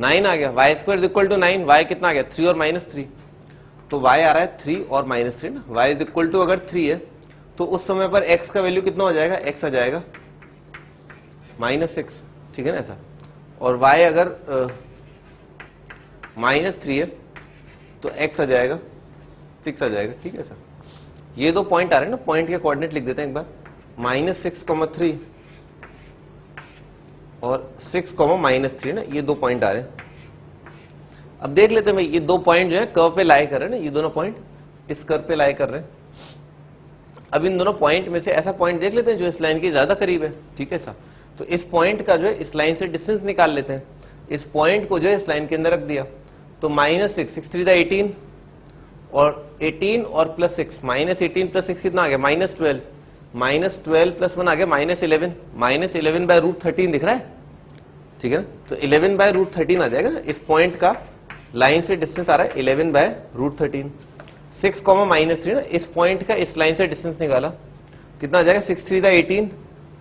9 आ गया। y square equal to 9, y कितना आ गया 3 और -3, तो y आ रहा है 3 और -3 ना। y इज इक्वल टू अगर 3 है तो उस समय पर x का वैल्यू कितना हो जाएगा, x आ जाएगा -6, ठीक है ना ऐसा। और y अगर -3 है तो x आ जाएगा 6 आ जाएगा, ठीक है सर। ये दो पॉइंट आ रहे हैं ना, पॉइंट के कोऑर्डिनेट लिख देते हैं एक बार, -6,3 और 6,-3 ना, ये दो पॉइंट आ रहे हैं। अब देख लेते हैं भाई, ये दो पॉइंट जो है कर्व पे लाई कर रहे हैं ना, ये दोनों पॉइंट इस कर्व पे लाई कर रहे हैं। अब इन दोनों पॉइंट में से ऐसा पॉइंट देख लेते हैं जो इस लाइन के ज्यादा करीब है, ठीक है सर। तो इस पॉइंट का जो है इस लाइन से डिस्टेंस निकाल लेते हैं। इस पॉइंट को जो है इस लाइन के अंदर रख दिया, तो -6 6 3 18 और 18 और +6, -18 +6 कितना आ गया -12, -12 + 1 आ गया -11, -11/√13 दिख रहा है, ठीक है ना। तो 11/√13 आ जाएगा ना, इस पॉइंट का लाइन से डिस्टेंस आ रहा है 11/√13। 6, -3 ना, इस पॉइंट का इस लाइन से डिस्टेंस निकाला, कितना आ जाएगा 6 3 18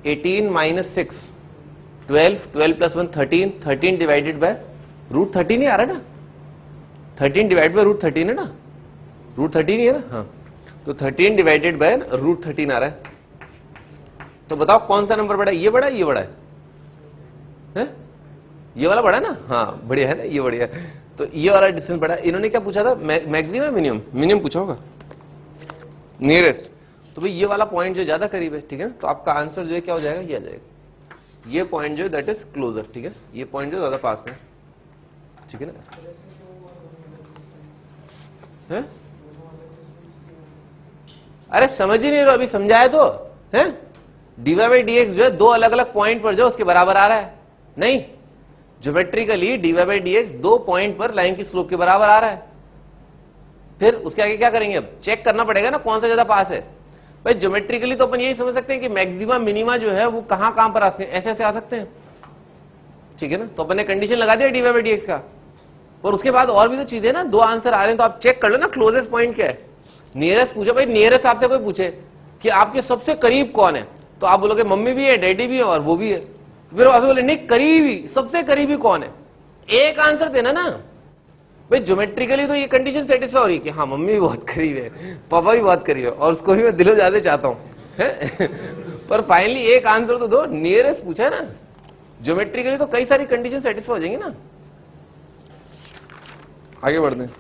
18 -6 12 12 + 1 13 13 डिवाइडेड बाय √13 ही आ रहा है ना, 13 डिवाइड बाय √13 है ना, √13 ही है ना, हाँ। तो 13 डिवाइडेड बाय √13 आ रहा है। तो बताओ कौन सा नंबर बड़ा है, ये बड़ा है ये बड़ा है? ये वाला बड़ा है ना, हाँ बढ़िया है ना, ये बढ़िया है। तो ये वाला डिस्टेंस बड़ा है। इन्होंने क्या पूछा था, मैक्सिमम मिनिमम, मिनिमम पूछा होगा, नियरेस्ट। तो भाई ये वाला पॉइंट जो ज्यादा करीब है, ठीक है ना, तो आपका आंसर जो है क्या हो जाएगा, ये आ जाएगा, ये पॉइंट जो है दैट इज क्लोजर, ठीक है, ये पॉइंट जो ज्यादा पास में, ठीक है ना। है? अरे समझ ही नहीं रहो, अभी समझाया तो है। dy/dx जो है दो अलग अलग पॉइंट पर जो उसके बराबर आ रहा है, नहीं ज्योमेट्रिकली dy/dx दो पॉइंट पर लाइन की स्लोप के बराबर आ रहा है। फिर उसके आगे क्या करेंगे, अब चेक करना पड़ेगा ना कौन सा ज्यादा पास है। भाई ज्योमेट्रिकली तो अपन यही समझ सकते हैं कि मैक्सिमा मिनिमा जो है वो कहां कहां पर आते हैं, ऐसे ऐसे आ सकते हैं, ठीक है ना। तो अपन ने कंडीशन लगा दिया dy/dx का, और उसके बाद और भी तो चीजें ना, दो आंसर आ रहे हैं तो आप चेक कर लो ना क्लोजेस्ट पॉइंट क्या है। नियरेस्ट पूछो भाई, नियरेस्ट आपसे कोई पूछे कि आपके सबसे करीब कौन है, तो आप बोलोगे मम्मी भी है, डैडी भी है और वो भी है। फिर आप बोले नहीं करीबी, सबसे करीबी कौन है, एक आंसर देना ना भाई। ज्योमेट्रिकली तो ये कंडीशन सेटिस्फाई हो रही है कि हाँ मम्मी भी बहुत करीब है, पापा भी बहुत करीब है, और उसको भी मैं दिलो ज्यादा चाहता हूं पर फाइनली एक आंसर तो दो, नियरेस्ट पूछा है ना। ज्योमेट्रिकली तो कई सारी कंडीशन सेटिस्फाई हो जाएंगी ना। आगे बढ़ते हैं।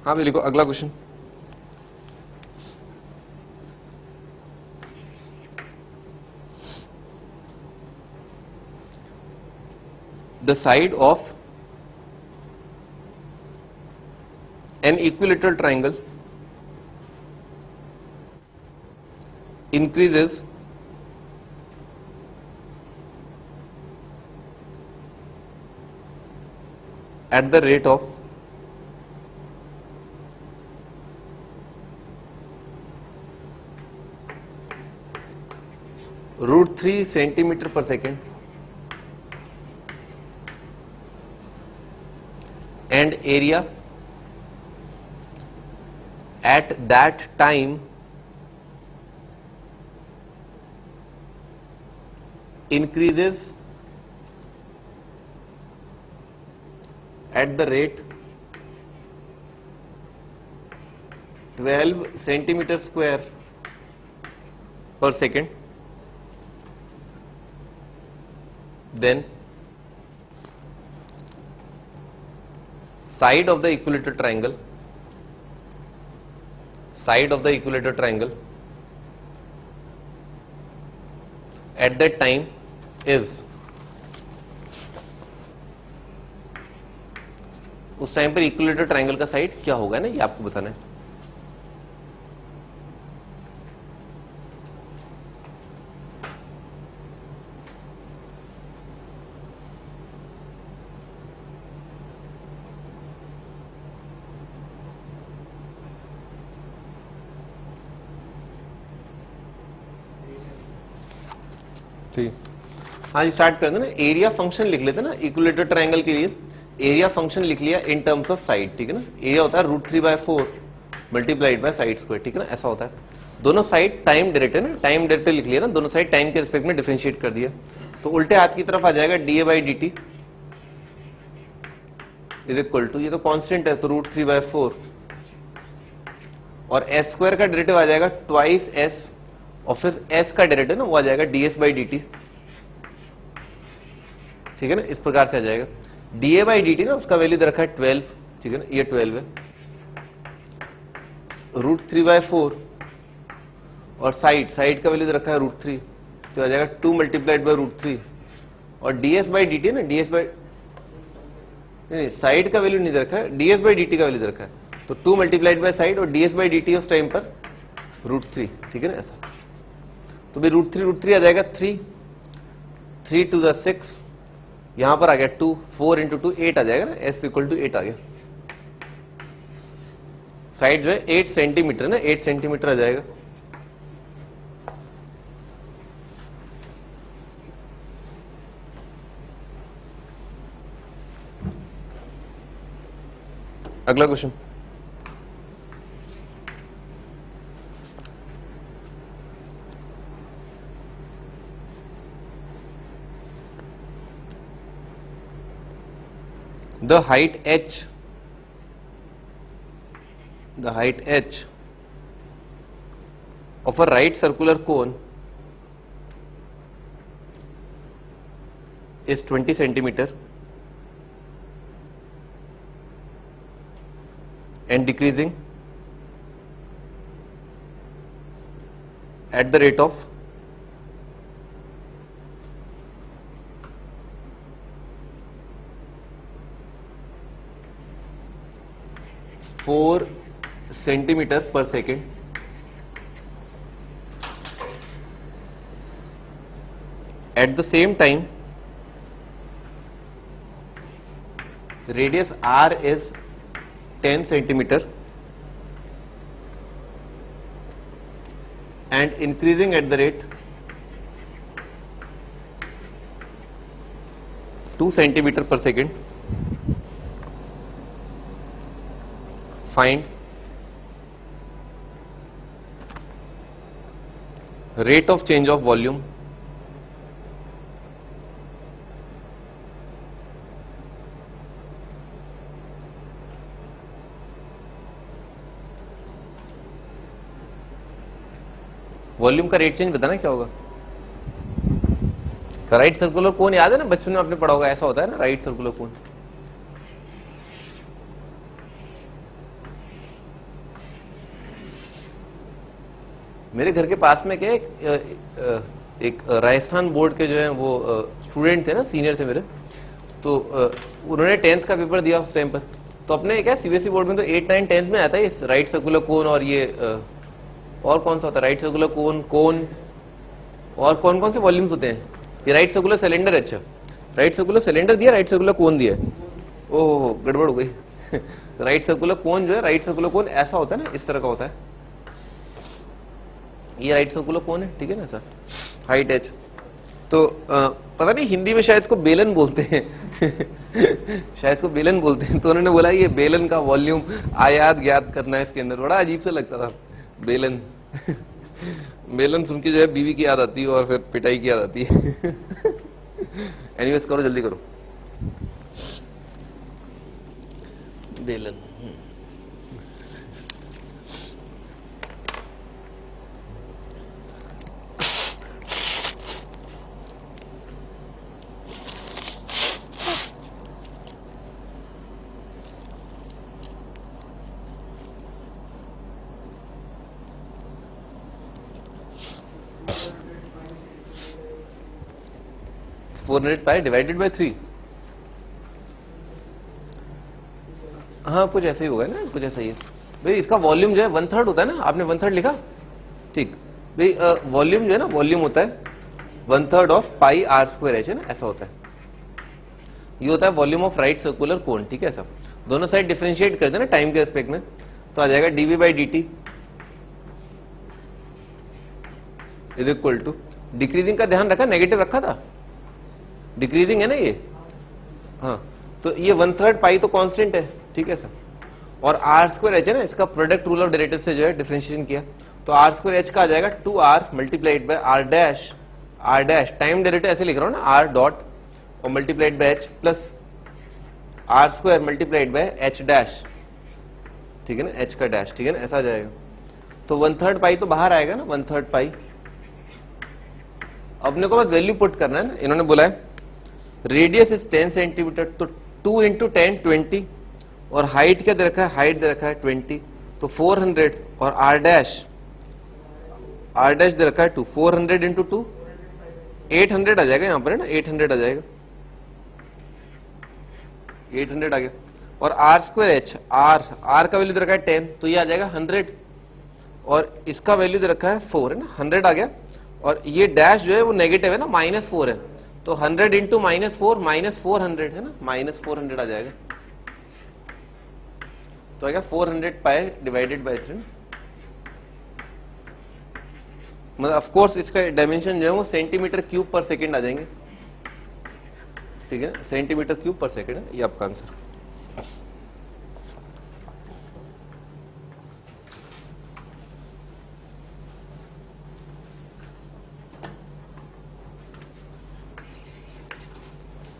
हाँ भी लिखो अगला question. The side of an equilateral triangle increases at the rate of √3 centimetre पर second and area at that time increases at the rate 12 centimeter square per second, then side of the equilateral triangle at that time is, उस टाइम पर इक्विलेटरल ट्रायंगल का साइड क्या होगा ना, ये आपको बताना है। ठीक, हाँ जी स्टार्ट कर दो ना। एरिया फंक्शन लिख लेते ना इक्विलेटरल ट्रायंगल के लिए, एरिया फंक्शन लिख लिया इन टर्म्स ऑफ साइड, ठीक है ना। एरिया होता है √3/4 मल्टीप्लाइड बाय साइड स्क्वायर, ठीक है ना, ऐसा होता है। दोनों साइड टाइम डेरिवेटिव ना, टाइम डेरिवेटिव लिख लिया ना, दोनों साइड टाइम के रिस्पेक्ट में डिफरेंशिएट कर दिया, तो उल्टे हाथ की तरफ आ जाएगा dA/dt इज इक्वल टू, ये तो कांस्टेंट है तो √3/4 और s स्क्वायर का डेरिवेटिव आ जाएगा ट्वाइस s और फिर s का डेरिवेटिव ना वो आ जाएगा ds/dt, ठीक है ना, इस प्रकार से आ जाएगा। dA/dt ना उसका वैल्यू दे रखा है 12, ठीक है ना, ये 12 है। √3/4 और साइड का वैल्यू दे रखा है √3, तो आ जाएगा 2 मल्टीप्लाइड बाय √3 और ds/dt ना नहीं साइड का वैल्यू नहीं दे रखा है, ds/dt का वैल्यू दे रखा है, तो 2 मल्टीप्लाइड बाय साइड और ds/dt उस टाइम पर √3, ठीक है ना, ऐसा। तो भाई √3 आ जाएगा 3 to the 6, यहां पर आ गया 2, 4 into 2 8 आ जाएगा ना, s इक्वल टू 8 आ गया। साइड जो है 8 सेंटीमीटर ना, 8 सेंटीमीटर आ जाएगा। अगला question, the height h of a right circular cone is 20 centimeter and decreasing at the rate of 4 centimeter per second, at the same time radius r is 10 centimeter and increasing at the rate 2 centimeter per second. Find rate of change of volume volume का रेट चेंज बताना क्या होगा। राइट सर्कुलर कोन याद है ना, बचपन में आपने पढ़ा होगा, ऐसा होता है ना राइट सर्कुलर कोन। मेरे घर के पास में क्या एक राजस्थान बोर्ड के जो है वो स्टूडेंट थे ना, सीनियर थे मेरे, तो उन्होंने 10th का पेपर दिया उस टाइम पर। तो अपने क्या सीबीएसई बोर्ड में तो 8, 9, 10th में आता है इस राइट सर्कुलर कोन, और ये और कौन सा होता है राइट सर्कुलर कोन और कौन कौन से वॉल्यूम्स होते हैं। ये राइट सर्कुलर सिलेंडर, अच्छा राइट सर्कुलर सिलेंडर दिया, राइट सर्कुलर कोन दिया। ओह गड़बड़ हो गई। राइट सर्कुलर कोन जो है, राइट सर्कुलर कोन ऐसा होता है ना, इस तरह का होता है। ये राइट सर्कुलर कोन है, ठीक है ना सर। Height h। तो पता नहीं हिंदी में शायद इसको बेलन बोलते हैं शायद इसको बेलन बोलते हैं। तो उन्होंने बोला ये बेलन का वॉल्यूम आयात ज्ञात करना है इसके अंदर। बड़ा अजीब सा लगता था बेलन बेलन सुन के जो है बीवी की याद आती है और फिर पिटाई की याद आती है एनीवेज करो, जल्दी करो। बेलन, 400 पाई डिवाइडेड बाय 3। हाँ कुछ ऐसे ही होगा ना, कुछ ऐसा ही है भाई। इसका वॉल्यूम जो है 1/3 होता है ना, आपने 1/3 लिखा ठीक भाई। वॉल्यूम जो है ना, वॉल्यूम होता है 1/3 of pi r square h है ना, ऐसा होता है। ये होता है volume of right circular cone, ठीक है। सब दोनों साइड डिफरेंशिएट कर देना टाइम के रेस्पेक्ट में, तो आ जाएगा dv by d t is equal to, decreasing का ध्यान रखा, नेगेटिव रखा था, डिक्रीजिंग है ना ये। हाँ तो ये 1/3 पाई तो कांस्टेंट है, ठीक है सर। और आर स्क्वायर एच है ना, इसका प्रोडक्ट रूल ऑफ डेरिवेटिव से जो है डिफरेंशिएशन किया, तो आर स्क्वायर एच का आ जाएगा 2r multiplied by r dash, r dash time derivative ऐसे लिख रहा हूँ ना, आर डॉट और multiplied by h plus r square multiplied by h dash, ठीक है ना, एच का डैश, ठीक है ना, ऐसा आ जाएगा। तो 1/3 पाई तो बाहर आएगा ना, 1/3 पाई। अपने को बस वैल्यू पुट करना है ना। इन्होंने बोला है रेडियस इज 10 सेंटीमीटर, तो 2 इंटू 10 20, और हाइट क्या दे रखा है, हाइट दे रखा है 20, तो 400, और आर डैश दे रखा है 2, 400 इंटू 2 800 आ जाएगा यहाँ पर है ना, 800 आ जाएगा, 800 आ गया। और आर स्क्वायर एच, आर का वैल्यू दे रखा है 10, तो ये आ जाएगा 100, और इसका वैल्यू दे रखा है 4 है ना, 100 आ गया। और ये डैश जो है वो नेगेटिव है ना, -4 है, तो 100 इंटू -4 -400 है ना, -400 आ जाएगा। तो आएगा 400 पाई डिवाइडेड बाय 3। मतलब ऑफ कोर्स इसका डायमेंशन जो है वो सेंटीमीटर क्यूब पर सेकंड आ जाएंगे, ठीक है, सेंटीमीटर क्यूब पर सेकंड है ये आपका आंसर।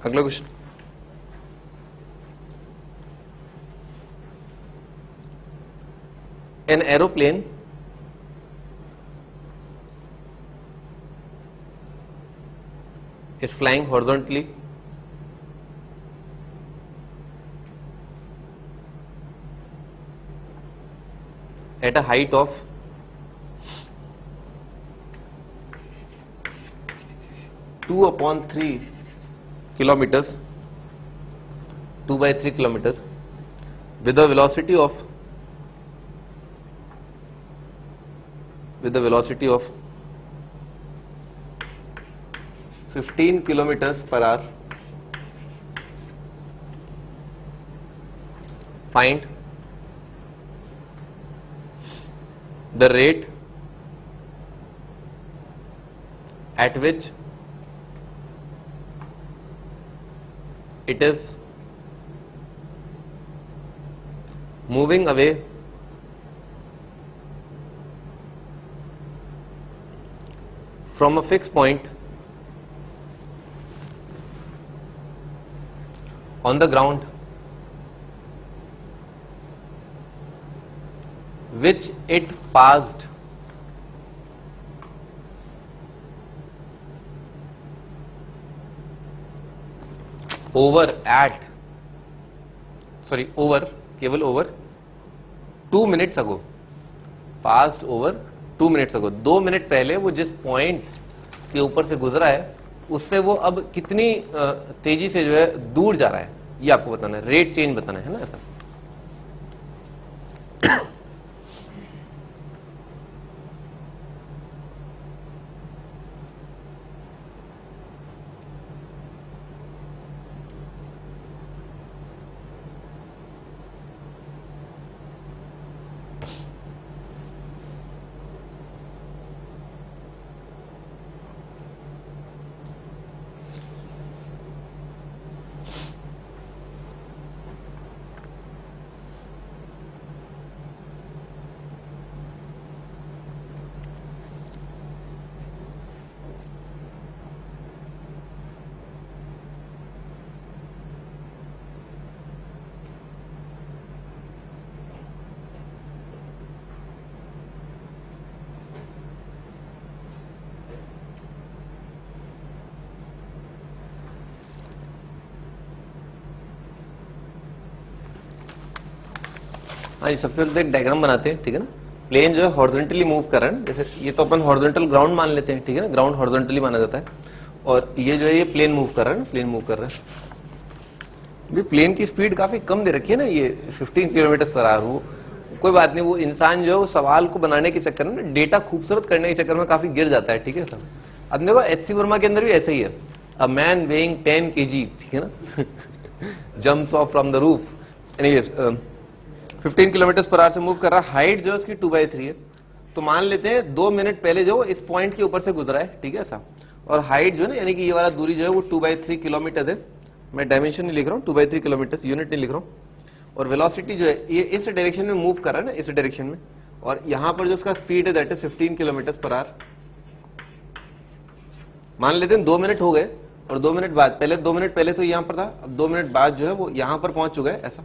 अगला question, an aeroplane is flying horizontally at a height of 2/3 kilometers, 2/3 kilometers, with a velocity of 15 kilometers per hour. Find the rate at which it is moving away from a fixed point on the ground which it passed over केवल over 2 minutes ago, passed over 2 minutes ago, 2 minute पहले वो जिस पॉइंट के ऊपर से गुजरा है उससे वो अब कितनी तेजी से जो है दूर जा रहा है, ये आपको बताना है, रेट चेंज बताना है ना ऐसा। हाँ जी, सबसे पहले तो एक डायग्राम बनाते हैं, ठीक है ना। प्लेन जो है हॉरिजॉन्टली मूव कर रहा है, जैसे ये तो अपन हॉरिजॉन्टल ग्राउंड मान लेते हैं, ठीक है ना, ग्राउंड हॉरिजॉन्टली माना जाता है, और ये जो है ये प्लेन मूव कर रहा है ना, प्लेन मूव कर रहा है। भी प्लेन की स्पीड काफी कम दे रखी है ना, ये 15 किलोमीटर पर आवर। वो कोई बात नहीं, वो इंसान जो है वो सवाल को बनाने के चक्कर में, डेटा खूबसूरत करने के चक्कर में काफी गिर जाता है, ठीक है सर। अब देखो एचसी वर्मा के अंदर भी ऐसा ही है, अ मैन वेइंग 10 kg, ठीक है ना, jumps of from the roof. Anyways 15 kilometre per hour से मूव कर रहा है, हाइट जो है उसकी 2/3 है। तो मान लेते हैं 2 मिनट पहले जो इस पॉइंट के ऊपर से गुजरा है, ठीक है साहब, और हाइट जो है ना, यानी कि ये वाला दूरी जो है वो 2/3 किलोमीटर है। मैं डायमेंशन नहीं लिख रहा हूँ, 2/3 किलोमीटर, यूनिट नहीं लिख रहा हूँ। और वेलोसिटी जो है ये इस डायरेक्शन में मूव कर रहा है ना, इस डायरेक्शन में, और यहाँ पर जो उसका स्पीड है that is 15 kilometre per hour. मान लेते हैं 2 मिनट हो गए, और 2 मिनट बाद, पहले 2 मिनट पहले तो यहाँ पर था, अब 2 मिनट बाद जो है वो यहाँ पर पहुंच चुका है, ऐसा।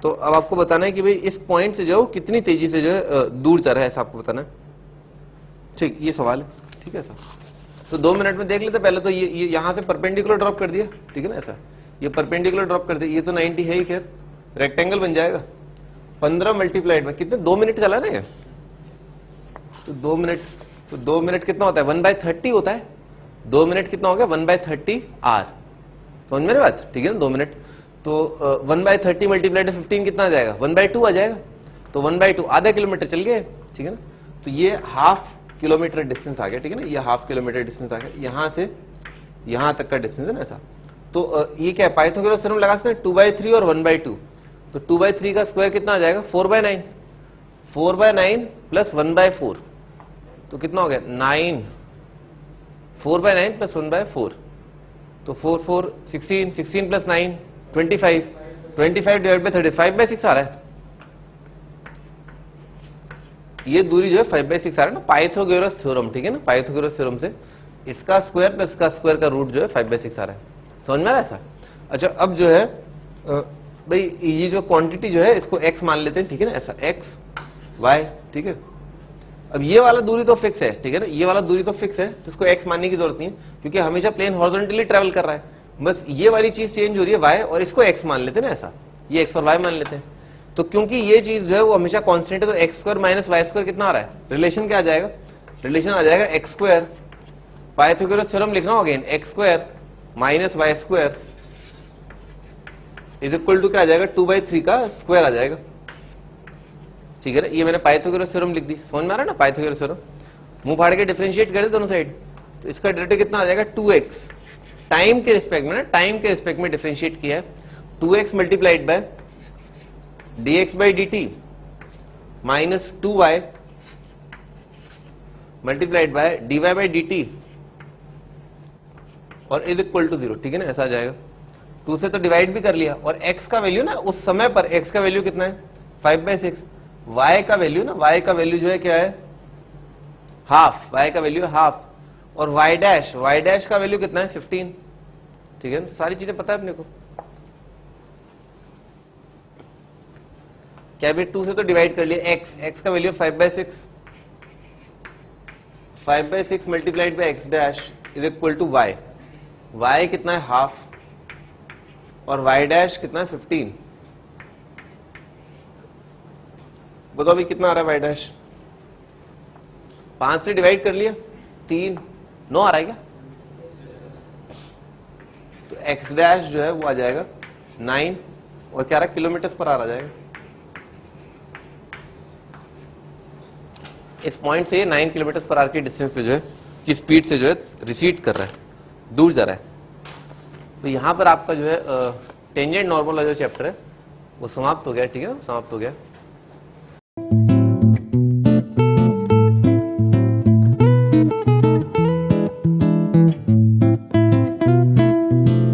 तो अब आपको बताना है कि भाई इस पॉइंट से जो है कितनी तेजी से जो है दूर जा रहा है, ऐसा आपको बताना है, ठीक, ये सवाल है, ठीक है सर। तो 2 मिनट में देख लेते, पहले तो ये यहाँ से परपेंडिकुलर ड्रॉप कर दिया, ठीक है ना, ऐसा, ये परपेंडिकुलर ड्रॉप कर दिया, ये तो 90 है ही, खैर रेक्टेंगल बन जाएगा। 15 मल्टीप्लाइड में कितने, 2 मिनट चला ना ये, तो 2 मिनट कितना होता है, 1/30 होता है। 2 मिनट कितना हो गया, 1/30 आर, समझ मेरी बात, ठीक है ना। 2 मिनट तो 1/30 मल्टीप्लाइड 15 कितना आ जाएगा, 1/2 आ जाएगा। तो 1/2 आधा किलोमीटर चल गए, ठीक है ना। तो ये हाफ किलोमीटर डिस्टेंस आ गया, ठीक है ना, ये हाफ किलोमीटर डिस्टेंस आ गया, यहाँ से यहाँ तक का डिस्टेंस है ना, ऐसा। तो ये क्या है, पाइथागोरस थ्योरम लगा सकते हैं, 2/3 और 1/2। तो 2/3 का स्क्वायर कितना आ जाएगा, 4/9, 4/9 प्लस 1/4, तो कितना हो गया 9, 4/9 प्लस 1/4, तो 4 4 16, 16 प्लस 9 25, 25 डिवाइड बाई 30, 5/6 आ रहा है। ये दूरी जो है 5/6 आ रहा है ना, पाइथागोरस थ्योरम, ठीक है ना, पाइथागोरस थ्योरम से इसका स्क्वायर प्लस इसका स्क्वायर का रूट जो है 5/6 आ रहा है, समझ में आ रहा है ऐसा। अच्छा, अब जो है भाई ये जो क्वांटिटी जो है इसको x मान लेते हैं, ठीक है ना, ऐसा x y, ठीक है। अब ये वाला दूरी तो फिक्स है, ठीक है ना, ये वाला दूरी तो फिक्स है, तो इसको x मानने की जरूरत नहीं है, क्योंकि हमेशा प्लेन हॉरिजॉन्टली ट्रेवल कर रहा है। बस ये वाली चीज चेंज हो रही है y, और इसको x मान लेते हैं ना, ऐसा, ये x और y मान लेते हैं। तो क्योंकि ये चीज जो है वो हमेशा कांस्टेंट है, तो x² माइनस y² कितना आ रहा है, रिलेशन क्या आ जाएगा, रिलेशन आ जाएगा x², पाइथागोरस थ्योरम लिखना होगा again, x² minus y² is equal to क्या आ जाएगा, 2/3 का स्क्वायर आ जाएगा, ठीक है ना। ये मैंने पाइथागोरस थ्योरम लिख दी, समझ में आ रहा है ना, पाइथागोरस थ्योरम। मुंह फाड़ के डिफरेंशिएट कर दे दोनों साइड, तो इसका डेरिवेटिव कितना आ जाएगा, 2x, टाइम के रिस्पेक्ट में ना, टाइम के रिस्पेक्ट में डिफरेंशिएट किया है, 2x multiplied by dx by dt minus 2y multiplied by dy by dt और इज इक्वल टू 0, ठीक है ना, ऐसा आ जाएगा। 2 से तो डिवाइड भी कर लिया, और x का वैल्यू ना उस समय पर x का वैल्यू कितना है, 5/6, y का वैल्यू ना, y का वैल्यू जो है क्या है, हाफ, y का वैल्यू है हाफ, और y डैश का वैल्यू कितना है, 15, ठीक है ना, सारी चीजें पता है अपने को। क्या भी 2 से तो डिवाइड कर लिया, x का value 5/6, 5/6 multiplied by x dash is equal to y कितना है हाफ, और y डैश कितना है 15। बताओ अभी कितना आ रहा है y डैश, 5 से डिवाइड कर लिया 3, 9 आ रहा है क्या, तो x डैश जो है वो आ जाएगा 9, और क्या रहा है, किलोमीटर पर आ जाएगा। इस पॉइंट से 9 किलोमीटर पर आवर की डिस्टेंस पे जो है की स्पीड से जो है रिसीड कर रहा है, दूर जा रहा है। तो यहाँ पर आपका जो है टेंजेंट नॉर्मल जो चैप्टर है वो समाप्त हो गया, ठीक है, समाप्त हो गया।